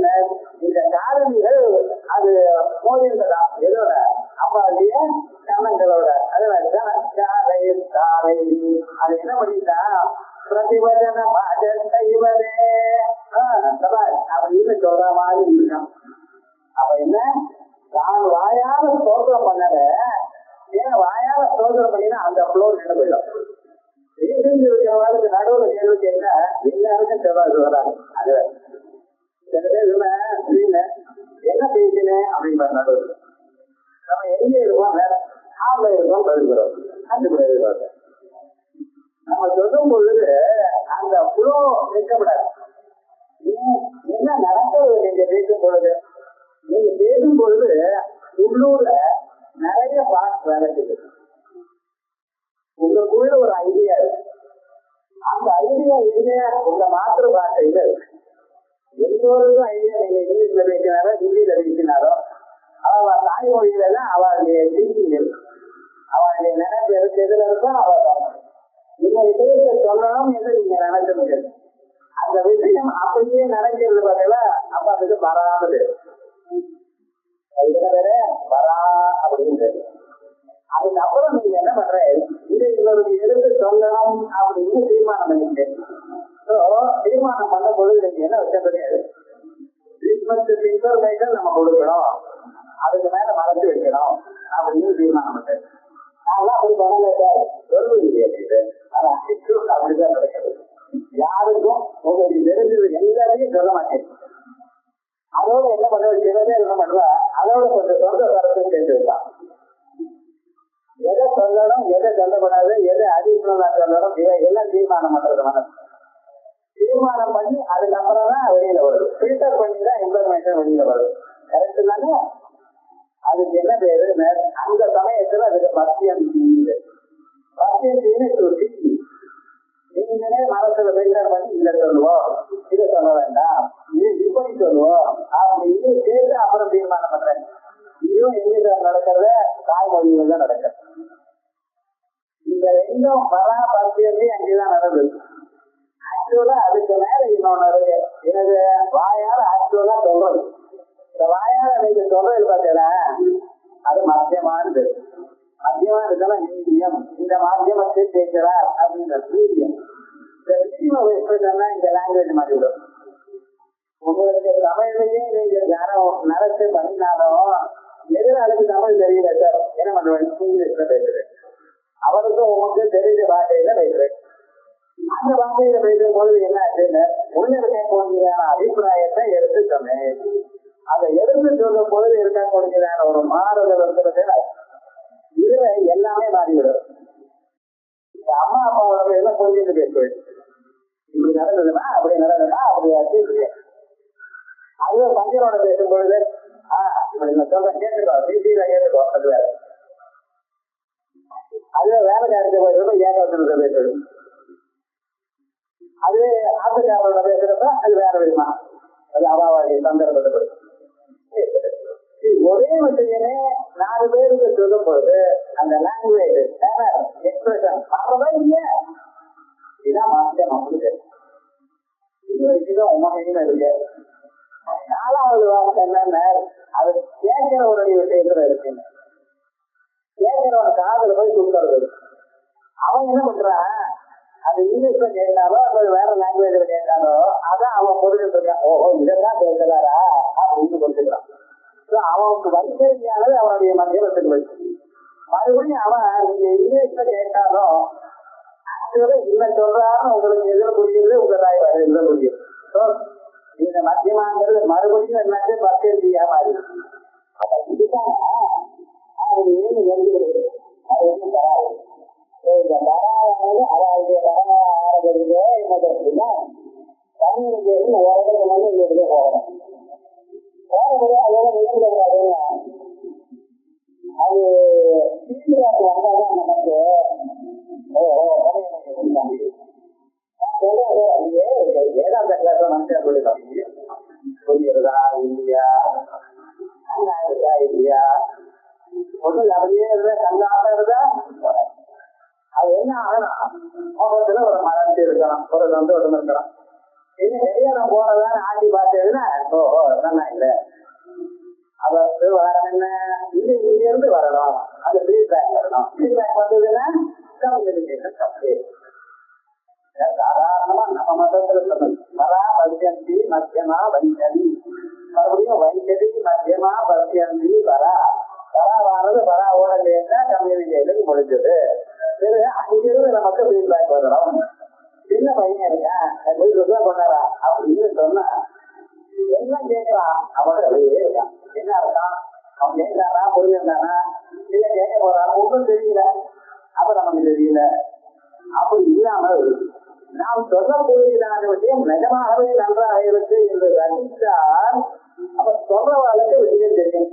இந்த காரணிகள் அது மோதின்றதான் எதோட அம்பாவுடைய கண்ணங்களோட. அது என்ன பண்ணிட்டா பிரதிவதன செய்வதே அப்படின்னு சொல்ற மாதிரி இருக்கும். அப்ப என்ன, நான் வாயால ஸ்தோத்திரம் பண்ணல, ஏன் வாயால அவசரம் பண்ணினா அந்த ஃப்ளோர் நின்று போயிடும். ரீசன்ஸ் இருக்கிறவங்களுக்கு நடுவில் கேள்வி கேட்டா எல்லாருக்கும் செவ்வாய் வராது. அது சில பேர் என்ன பேசினேன் அப்படின்னு நடுவில் நம்ம எங்கே இருக்கோம் ஹால்ல இருக்கோம் பதில்கிறோம் கண்டுபிடிக்கிறாங்க. நம்ம சொல்லும் பொழுது அந்த ஃப்ளோ வைக்கப்படாது. என்ன நடக்கிறது நீங்க பேசும் பொழுது? நீங்க பேசும் பொழுது உள்ளூர்ல நிறைய பார்ட் வேலை செய்யுது. உங்களுக்குள்ள ஒரு ஐடியா இருக்கு. அந்த ஐடியா இல்லையா உங்க மாத்திரு பாஷையில இருக்கு. எல்லோருக்கும் ஐடியா நீங்க இங்கிலீஷ்ல பேசினாரோ ஹிந்தியில பேசினாரோ அவ தாய்மொழியில தான் அவளுடைய திங்கிங் இருக்கு. அவளுடைய நினைப்பு எதுக்கு எதுல இருக்கோ அவள் நீங்க விஷயத்தை சொல்லணும் என்று நீங்க நினைக்க முடியாது. அந்த விஷயம் அப்படியே நினைக்கிறது பார்த்தீங்களா? அப்ப அதுக்கு வராமல் வரா அப்படின்னு. அதுக்கப்புறம் நீங்க என்ன பண்ற, இதை இவருக்கு எடுத்து சொல்லணும் அப்படின்னு தீர்மானம் பண்ணிட்டு தீர்மானம் பண்ணும் பொழுது நீங்க என்ன வச்ச இன்ஃபர்மேஷன் நம்ம கொடுக்கணும், அதுக்கு மேல மறைச்சு வைக்கணும் அப்படின்னு தீர்மானம் பண்றேன். நான்லாம் அப்படி பண்ணல சார், சொல்லுவீங்க அப்படிதான் நடக்கிறது. யாருக்கும் உங்களுக்கு தெரிஞ்சது எல்லாத்தையும் சொல்ல மாட்டேன். அதோட என்ன பண்ண சிலதே என்ன பண்றா, அதோட கொஞ்சம் சொந்த கருத்தையும் சேர்த்து வைக்கலாம். எதை சொல்லணும் எதை சொல்லக்கூடாது, எதை அடிஷனலா சொல்லணும், எல்லாம் தீர்மானம் பண்றது மனசு. தீர்மானம் பண்ணி அதுக்கப்புறம் தான் வெளியில வருது. ஃபில்டர் பண்ணி தான் இன்ஃபர்மேஷன் வெளியில வருது. கரெக்ட் தானே? அதுக்கு என்ன பேரு? அந்த சமயத்துல அதுக்கு பத்தியம் தீங்கு. பத்தியம் தீங்கு நீங்களே மனசுல ஃபில்டர் பண்ணி இதை சொல்லுவோம், இதை சொல்ல வேண்டாம், இது இப்படி சொல்லுவோம் அப்படின்னு சேர்த்து அப்புறம் தீர்மானம் பண்றேன். இதுவும் எங்க நடக்கிறத தாய்மொழியில தான் நடக்கிறது. இந்த ரெண்டும் வரா பத்தியமே அங்கேதான் நடந்தது. ஆக்சுவலா அதுக்கு மேல இன்னொன்னு இருக்கு. எனது வாயால ஆக்சுவலா சொல்றது. இந்த வாயால நீங்க சொல்றது பார்த்தீங்கன்னா அது மத்தியமானது. மத்தியமா இருந்தாலும் நீதியம், இந்த மாத்தியமத்தை கேட்கிறார் அப்படின்ற வீரியம். இந்த வீரியம் எக்ஸ்பிரஷன் இந்த லாங்குவேஜ் மாறிவிடும். உங்களுக்கு தமிழ்லயே நீங்க யாரும் நடத்து பண்ணினாலும் எதிராளுக்கு தமிழ் தெரியல சார், என்ன பண்ணுவேன், இங்கிலீஷ்ல பேசுறேன். அவருக்கும் உங்களுக்கு தெரிஞ்ச பாஷையில பேசுறேன். அந்த பாஷையில பேசும் பொழுது என்ன ஆச்சுன்னு உள்ள இருக்கக்கூடிய அபிப்பிராயத்தை எடுத்து சொன்னேன். அதை எடுத்து சொல்லும் பொழுது இருக்கக்கூடியதான ஒரு மாறுதல் இருக்கிறது. இதுல எல்லாமே மாறிவிடும். அம்மா அப்பாவோட எல்லாம் புரிஞ்சுட்டு பேசுவேன். இப்படி நடந்ததுன்னா அப்படி நடந்ததுன்னா அப்படி ஆச்சு. அதுவே பஞ்சரோட பேசும் பொழுது இப்படி சொல்றேன் கேட்டுக்கோ, பிசியில கேட்டுக்கோ, அது வேற. அதுவே வேலைக்காரத்தை பேசுறப்ப ஏகவசனத்தை பேசுறது. அதுவே ஆட்டுக்காரோட பேசுறப்ப அது வேற விதமா, அது அவாவாதி சந்தர்ப்பத்தை. ஒரே விஷயமே 4 பேருக்கு சொல்லும் பொழுது அந்த லாங்குவேஜ் எக்ஸ்பிரஷன் மாறவே இல்லை. இதுதான் மாற்றம். அவங்களுக்கு இதுதான் உண்மையில இருக்கு. 4வது வார்த்தை என்னன்னா அது கேட்கிறவருடைய விஷயத்துல இருக்குங்க. கேட்கிறவன் காதுல போய் கொடுக்கறது. அவன் என்ன பண்றான், அது இங்கிலீஷ்ல கேட்டாலோ அல்லது வேற லாங்குவேஜ்ல கேட்டாலோ அதான் அவன் புரிஞ்சுட்டு இருக்கான். ஓஹோ இதெல்லாம் பேசுறாரா அப்படின்னு புரிஞ்சுக்கிறான். அவனுக்கு வைத்தியானது அவனுடைய மத்தியமத்துக்கு வச்சு மறுபடியும் அவன் நீங்க இங்கிலீஷ்ல கேட்டாலும் ஆக்சுவலா இல்ல சொல்றான்னு உங்களுக்கு எதிர புரியுது, உங்க தாய் எதிர புரியுது. இந்த மத்தியமாங்கிறது மறுபடியும் என்னது பத்தியா மாறி இதுதான் இந்த பராவானது அவருடைய பரமாரதிலே என்னது அப்படின்னா தமிழ்நாடு ஓரளவு வந்து இங்க போகணும். போகும்போது அதோட நிகழ்வுறாதுன்னா அது தீவிராக்கு வந்தாதான் நமக்கு ஏழாம் கிளாஸ் மனுஷன் புரியுறதா இல்லையா, இருக்கா இல்லையா, ஒண்ணு அப்படியே இருந்தா கண்ணாக இருந்தா அது என்ன ஆகணும், முகத்துல ஒரு மறந்து இருக்கணும், ஒரு சந்தோஷம் இருக்கணும். இன்னும் கல்யாணம் போனதான் ஆட்டி பார்த்ததுன்னா ஓஹோ நல்லா இல்லை. அவருக்கு வரணும் என்ன, இது இங்க இருந்து வரணும், அது ஃபீட்பேக் வரணும். ஃபீட்பேக் வந்ததுன்னா கம்யூனிகேஷன் தப்பு. சாதாரணமா நம்ம மதத்துல சொன்னது வரா பத்தியந்தி மத்தியமா வைக்கதி, மறுபடியும் வைக்கதி மத்தியமா பத்தியந்தி வரா. பராவானது பராவோட சேர்ந்தா கம்யூனிகேஷன் முடிஞ்சது. சரி, அங்கிருந்து நமக்கு ஃபீட்பேக் வரணும். சின்ன பையன் இருக்கேன், வீட்டுக்குள்ள பண்ணாரா அப்படின்னு சொன்னா எல்லாம் கேட்கறான், அவன் அப்படியே இருக்கான். என்ன இருக்கான், அவன் கேட்கறானா புரிஞ்சிருந்தானா இல்ல கேட்க போறானா ஒன்றும் தெரியல. அப்ப நமக்கு தெரியல. அப்படி இல்லாமல் நாம் சொல்லக்கூடியதான விஷயம் நிஜமாகவே நன்றாக இருக்கு என்று ரசித்தால் அப்ப சொல்றவாளுக்கு விஷயம் தெரியும்.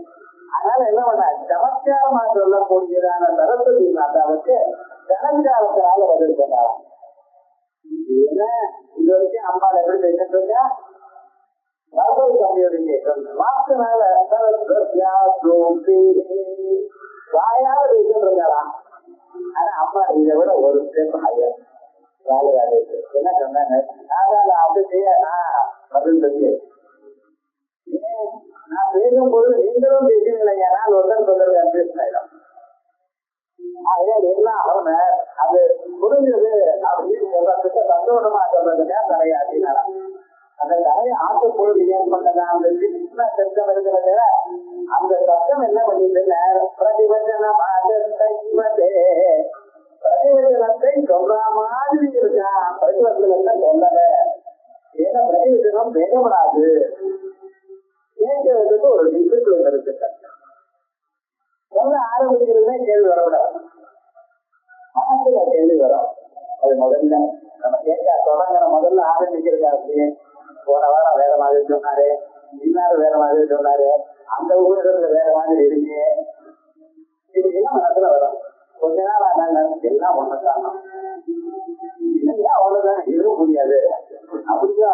அதனால என்ன பண்ண, சமத்காரமா சொல்லக்கூடியதான சரஸ்வதி மாதாவுக்கு சமத்காரத்தினால பதில் சொன்னாராம். என்ன இது வரைக்கும் அம்மாள் எப்படி பேசிட்டு இருக்கா, கம்யூனிகேஷன் வாக்குனால வாயால பேசிட்டு இருக்காராம். ஆனா அம்மா இதை விட ஒரு ஸ்டெப் ஹையர். என்ன சொன்னாங்க, அப்படி செய்ய பதில் தெரியும். நான் பேசும்போது நீங்களும் பேசினீங்களா, ஒருத்தர் சொல்றது கன்ஃபியூஷன் ஆயிடும். எல்லாம் அவங்க அது புரிஞ்சது அப்படின்னு சொல்றதுக்கு சந்தோஷமா சொல்றதுக்கா தலையாட்டினாராம். அந்த தலையை ஆட்டும் பொழுது ஏற்பட்டதா அந்த சின்ன சத்தம் இருக்கிறது, அந்த சத்தம் என்ன பண்ணிட்டுன்னு பிரதிவச்சனத்தை சொல்ற மாதிரி இருக்கா. பிரதிவச்சனத்தை சொல்லல, ஏன்னா பிரதிவச்சனம் பேசப்படாது. கேட்கறதுக்கு ஒரு டிசிப்ளின் இருக்கு. சொல்ல ஆரம்பிக்கிறதுமே கேள்வி வரக்கூடாது, மனசுல கேள்வி வரும். அது முதல்ல நம்ம கேட்க தொடங்குற முதல்ல ஆரம்பிக்கிறது அப்படியே. போன வாரம் வேற மாதிரி சொன்னாரு, இன்னாரு வேற மாதிரி சொன்னாரு, அந்த ஊரிடத்துல வேற மாதிரி இருக்கு, இதுக்கெல்லாம் மனசுல வரும். கொஞ்ச நாள் ஆனாங்க எல்லாம் ஒண்ணுதான், எல்லாம் ஒண்ணுதான், எதுவும் முடியாது அப்படியா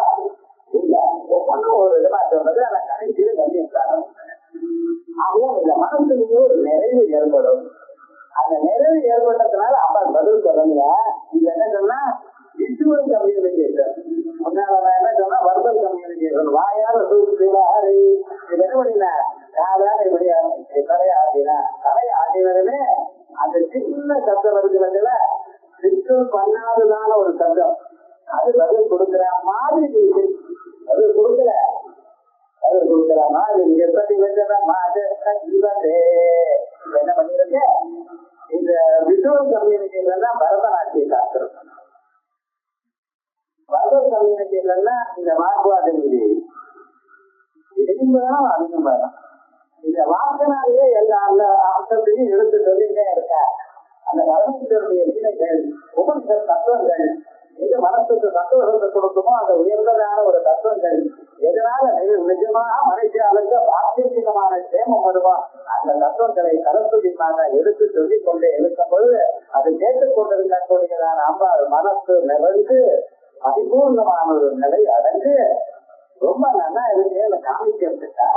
இல்ல, ஒவ்வொன்றும் ஒரு விதமா சொல்றது. ஆனா கடைசியில கம்மியான ஆகவும் இந்த மனசுலயே ஒரு நிறைவு ஏற்படும். அந்த நிறைவு ஏற்பட்டதுனால அப்பா பதில் சொல்லலையா, இது என்ன சொன்னா விஷுவல் கம்யூனிகேஷன். முன்னால என்ன சொன்னா வர்பல் கம்யூனிகேஷன், வாயால் சூழ்நிலை. இது என்ன பண்ணினா யாராவது இப்படி தலையாட்டினா, தலையாட்டினதுமே அந்த சின்ன சத்தம் இருக்கிறதுல விஷுவல் பண்ணாததான ஒரு சத்தம், அது பதில் கொடுக்கிற மாதிரி இருக்கு. பதில் கொடுக்கல, பதில் கொடுக்கிற மாதிரி எப்படி என்ன பண்ணிருக்க. இந்த விஷுவல் கம்யூனிகேஷன் தான் பரதநாட்டிய சாஸ்திரம். வர்பல் கம்யூனிகேஷன் தான் இந்த வாக்குவாத நீதி. இதையும் அதிகம் வேணும். இந்த வாக்கினாலேயே எல்லா அந்த அம்சத்தையும் எடுத்து சொல்லிட்டே இருக்க. அந்த பரமேஸ்வருடைய லீலைகள், உபனிஷத் தத்துவங்கள் எது மனசுக்கு தத்துவத்தை கொடுக்குமோ அந்த உயர்ந்ததான ஒரு தத்துவங்கள், எதனால நிஜமாக மனுஷாளுக்கு பாக்கியமான சேமம் வருமோ அந்த தத்துவங்களை சரஸ்வதிமாக எடுத்து சொல்லிக் கொண்டே இருக்கும் பொழுது அது கேட்டுக்கொண்டிருக்கக்கூடியதான அம்பாள் மனசு நிறைந்து பரிபூர்ணமான ஒரு நிலை அடைந்து ரொம்ப நல்லா இருக்கு காமிக்கிறதுக்காக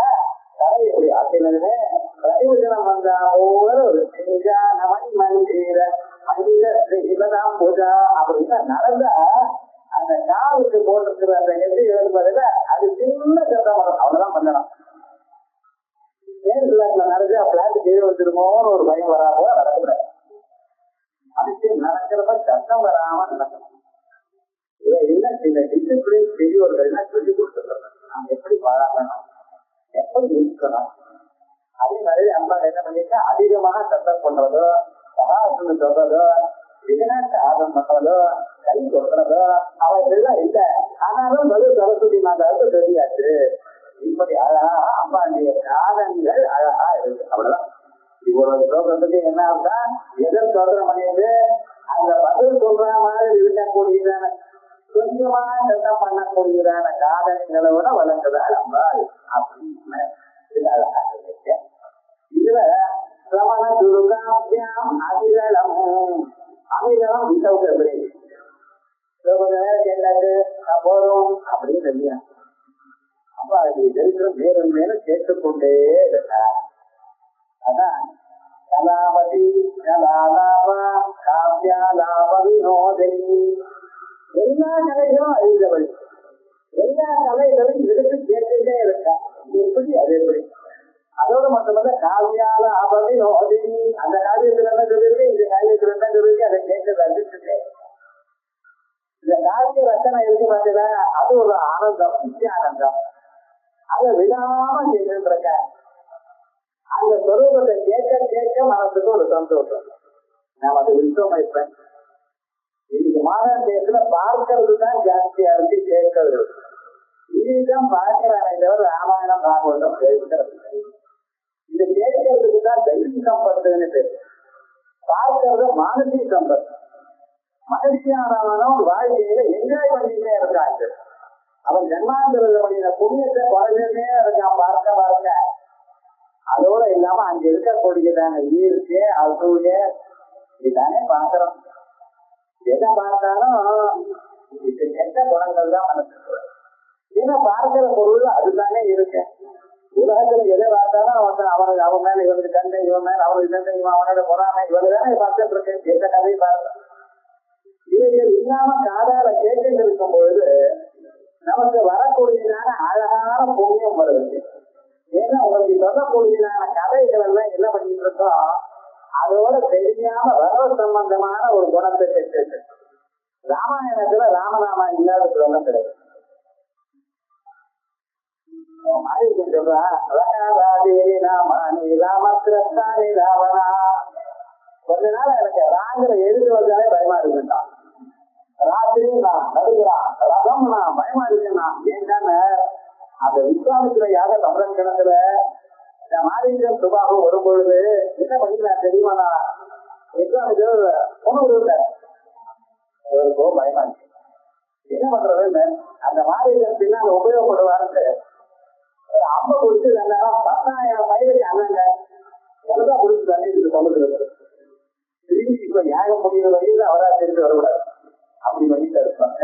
தலை எப்படி ஆற்றினதுமே பிரதிவச்சனம் வந்தா ஒவ்வொரு ஒரு செஞ்சா நமணி மந்திர மந்திர சிவதாம் பூஜா அப்படின்னு நடந்தா அந்த காலுக்கு போட்டிருக்கிற அந்த எது எழுதுறதுல அது சின்ன சத்தம் வரும். அவ்வளவுதான் பண்ணணும். நடந்தா பிளாட் கீழே வந்துருமோன்னு ஒரு பயம் வராமோ நடக்கூடாது. அதுக்கு நடக்கிறப்ப சத்தம் வராம நடக்கணும். இதை என்ன சில டிசிப்ளின் பெரியவர்கள் சொல்லி கொடுத்துருக்காங்க. நாம் எப்படி வாழணும், எப்படி இருக்கணும். அதே மாதிரி அம்மா என்ன பண்ணிருக்கா, அதிகமாக சத்தம் பண்றதோ, சகாசனம் சொல்றதோ, விஜயநாட்டு ஆர்வம் பண்றதோ, கை கொடுக்கறதோ அவர்களெல்லாம் இல்லை. ஆனாலும் பதில் சரஸ்வதி மாதாவுக்கு தெரியாது. இப்படி அழகா அம்பாண்டிய காரணங்கள் அழகா இருக்கு. அவ்வளவுதான். இவ்வளவு சொல்றதுக்கு என்ன ஆகுதா, எதிர் சோதனம் பண்ணிட்டு அந்த பதில் சொல்ற மாதிரி இருக்கக்கூடியதான கொஞ்சமா சத்தம் பண்ணக்கூடியதான காரணங்களை விட வளர்ந்ததால் அம்பாள் அப்படின்னு அழகா இருக்கு. இதுல சிரவண துர்காபியாம் அமிரளமும், அமிரளம் வித்தவுட் பிரேக். கேட்டாரு போறோம் அப்படின்னு தெரியா. அப்ப அது இருக்கிற மேலும் மேலும் கேட்டுக்கொண்டே இருக்கார். அதான் கலாபதி கலாலாபா காவியாலாப வினோதனி. எல்லா கலைகளும் அறிந்தவள், எல்லா கலைகளும் எடுத்து கேட்டுட்டே இருக்கா. எப்படி அது எப்படி அதோடு மட்டுமல்ல காவியால ஆபதி நோதினி. அந்த காவியத்துல என்ன சொல்லுது, இந்த காவியத்துல என்ன சொல்லுது, அதை கேட்டு ரசிச்சுட்டு இந்த காவிய ரச்சனை இருக்கு பார்த்தீங்களா, அது ஒரு ஆனந்தம், நித்திய ஆனந்தம். அதை விடாம கேட்டு இருக்க. அந்த சொரூபத்தை கேட்க கேட்க மனசுக்கு ஒரு சந்தோஷம். நாம் அதை விட்டோம். இப்ப இன்னைக்கு மாதம் தேசத்துல பார்க்கறது தான் ஜாஸ்தியா இருக்கு, கேட்கறது இதுதான் பார்க்கிறானே தவிர ராமாயணம் பாகவதம் கேட்கறது. இது கேட்கறதுக்கு தான் தெய்வீக சம்பத்துன்னு பேரு. பார்க்கறது மானசீக சம்பத்து. மகிழ்ச்சியானவனும் வாழ்க்கையில என்ஜாய் பண்ணிட்டே இருக்காங்க. அவன் ஜன்மாந்திரத்தில் பண்ணின புண்ணியத்தை குறைஞ்சுட்டே இருக்கான் பார்க்க பார்க்க. அதோட இல்லாம அங்க இருக்கக்கூடியதான ஈர்க்கே அசூய இதுதானே பார்க்கிறோம். எதை பார்த்தாலும் இது கெட்ட குணங்கள் தான் மனசுக்கு. ஏன்னா பார்க்கிற பொருள் அதுதானே இருக்கு. உலகத்துல எதை பார்த்தாலும் அவனுக்கு அவன் மேல இவனுக்கு தண்டை, இவன் மேல அவனுக்கு தண்டை, இவன் அவனோட பொறாமை, இவனு தானே பார்த்துட்டு இருக்கேன். எந்த கதையை பார்க்க இவைகள் இல்லாம காதால கேட்டு இருக்கும் பொழுது நமக்கு வரக்கூடியதான அழகான புண்ணியம் வருது. ஏன்னா உங்களுக்கு சொல்லக்கூடியதான கதைகள் எல்லாம் என்ன பண்ணிட்டு இருக்கோம், அதோட தெரியாம வரவ சம்பந்தமான ஒரு குணத்தை கேட்டு. ராமாயணத்துல ராமநாமா இல்லாத குணம் கிடையாது. கொஞ்ச நாள் எனக்கு ராங்கிற எழுதி வந்தாலே பயமா இருக்குட்டான். ராத்திரி நான் நடுகிறான், ரதம் நான் பயமா இருக்கேன்னா ஏன்னா அந்த விஸ்வாமித்திர யாக சம்ரட்சணத்துல இந்த மாரீசன் சுபாகம் வரும் பொழுது என்ன பண்ணிக்கலாம் தெரியுமா? நான் விஸ்வாமித்திர உணவு இவருக்கோ பயமா இருக்கு. என்ன பண்றதுன்னு அந்த மாரீசன் பின்னால உபயோகப்படுவாருன்னு அம்ப குடிச்சு 10,000 மைலுக்கு அண்ணங்க எவ்வளோ குடிச்சு தண்ணி இதுக்கு சொல்லுகிறது. திரும்பி இப்ப யாகம் முடிகிற வழியில அவரா தெரிஞ்சு வரக்கூடாது. அப்படி பண்ணிட்டு இருப்பாங்க.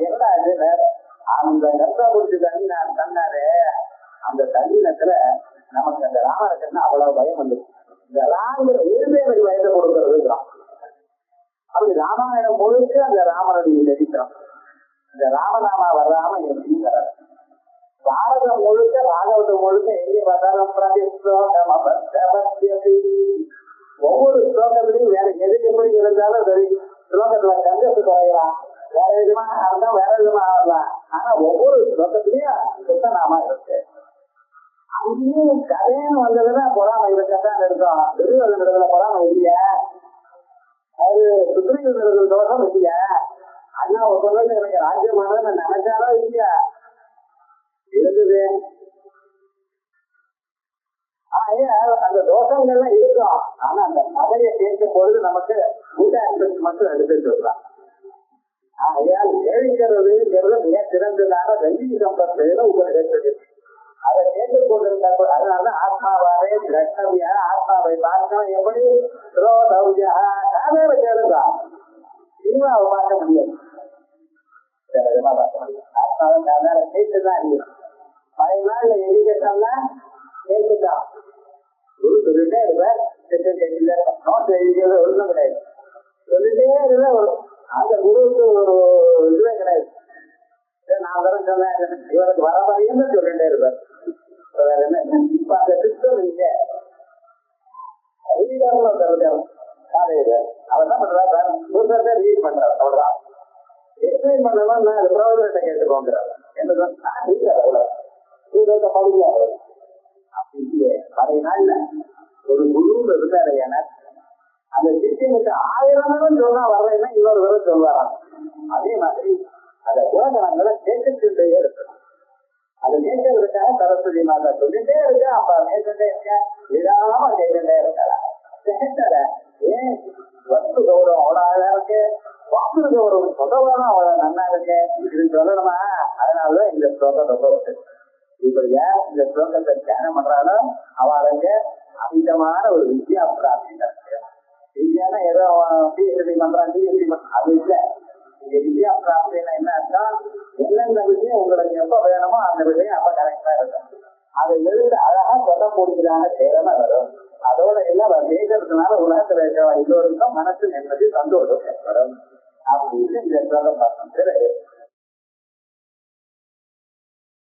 என்ன ஆகுதுன்னு அந்த கர்ப்பா குடிச்சு தண்ணி நான் தன்னாரு அந்த தண்ணீரத்துல நமக்கு அந்த ராமனுக்குன்னா அவ்வளவு பயம் வந்து இந்த ராங்கிற எதுவுமே எனக்கு வயதை கொடுக்கறதுங்கிறான். அப்படி ராமாயணம் முழுக்க அந்த ராமனுடைய சரித்திரம். இந்த ராமநாமா வராம எப்படி வராது. பாரதம் முழுக்க பாகவதம் முழுக்க எங்கே பார்த்தாலும் ஒவ்வொரு ஸ்லோகத்திலையும் வேற எது எப்படி இருந்தாலும் சரி ஸ்லோகத்துல கந்தத்து குறையலாம், வேற விதமா அர்த்தம் வேற விதமா ஆகலாம். ஆனா ஒவ்வொரு ஸ்லோகத்திலையும் சுத்தநாமா இருக்கு. அங்கேயும் கதைன்னு வந்ததுன்னா பொறாமை இருக்கத்தான் இருக்கும். துரியோதனத்துல பொறாமை இல்லையா, அது சுக்ரீவன் தோஷம் இல்லையா. ஆனா ஒரு சொல்றது எனக்கு ராஜ்யமானது நினைச்சாலோ இல்லையா இருந்தது. அந்த தோஷங்கள்லாம் இருக்கும். ஆனா அந்த கதையை கேட்கும் பொழுது நமக்கு குட் ஆஸ்பெக்ட் மட்டும் எடுத்துட்டு வரலாம். ஆகையால் கேட்கிறதுங்கிறது மிக சிறந்ததான தெய்வீக சம்பத்துன்னு உங்களுக்கு அதை கேட்டுக் கொண்டிருந்தா அதனால ஆத்மாவாரே திரஷ்டவியா ஆத்மாவை பார்க்கணும். எப்படி காதல கேளுதா சினிமாவை பார்க்க முடியாது, வேற விதமா பார்க்க முடியாது. ஆத்மாவை காதால கேட்டுதான் அறியும். பழைய நாள்ல எஜுகேஷன்ல கேட்டுதான் குரு சொல்லிட்டே இருப்பார். நோட் எழுதிக்கிறது ஒன்றும் கிடையாது, சொல்லிட்டே இருந்தா அந்த குருவுக்கு ஒரு இதுவே கிடையாது. நான் வர சொன்னேன் இவருக்கு வர வரையும் சொல்லிட்டே இருப்பார். வேற என்ன இப்ப அந்த சிஸ்டம் இல்ல காலையில அவர் என்ன பண்றாரு, ரீட் பண்றாரு. அவ்வளவுதான் எக்ஸ்பிளைன் பண்ணலாம். நான் பிரபலத்தை கேட்டுக்கோங்கிறார். என்ன அவ்வளவு அப்படி பழைய நாள்ல ஒரு குரு இருந்தாரு. ஏன்னா அந்த சிஷியனுக்கு 1000 சொன்னா வரலைன்னா இவர் வர சொல்வாராம். அதே மாதிரி அந்த குலகணங்களை கேட்டுக்கிட்டே இருக்கணும். அதை கேட்கறதுக்காக சரஸ்வதி மாதா சொல்லிட்டே இருக்க. அப்ப கேட்டுட்டே இருக்க, விடாம கேட்டுட்டே இருக்கலாம். ஏன் வஸ்து கௌரவம் அவ்வளோ அழகா இருக்கு, வாக்கு கௌரவம் சொந்தவாதான் அவ்வளவு நல்லா இருக்கு. இது சொல்லணுமா? அதனாலதான் இந்த ஸ்லோகம் ரொம்ப இப்படியா இந்த ஸ்லோகத்தை தியானம் பண்றாலும் அவளுக்கு அதிகமான ஒரு வித்யா பிராப்தி இருக்கு. வித்யானா ஏதோ பிஹெச்டி பண்றான் டிஎஸ்டி பண்றான் அது இல்லை. இங்க வித்யா பிராப்தினா என்ன அர்த்தம், எந்தெந்த விஷயம் உங்களுக்கு எப்ப வேணுமோ அந்த விஷயம் அப்ப கரெக்டா இருக்கும். அதை எழுந்து அழகா சொல்லக்கூடியதான சேரமா வரும். அதோட எல்லாம் கேட்கறதுனால உலகத்துல இருக்கிற எல்லோருக்கும் மனசு நிம்மதி சந்தோஷம் ஏற்படும். அப்படின்னு இந்த ஸ்லோகம் பார்த்தோம்.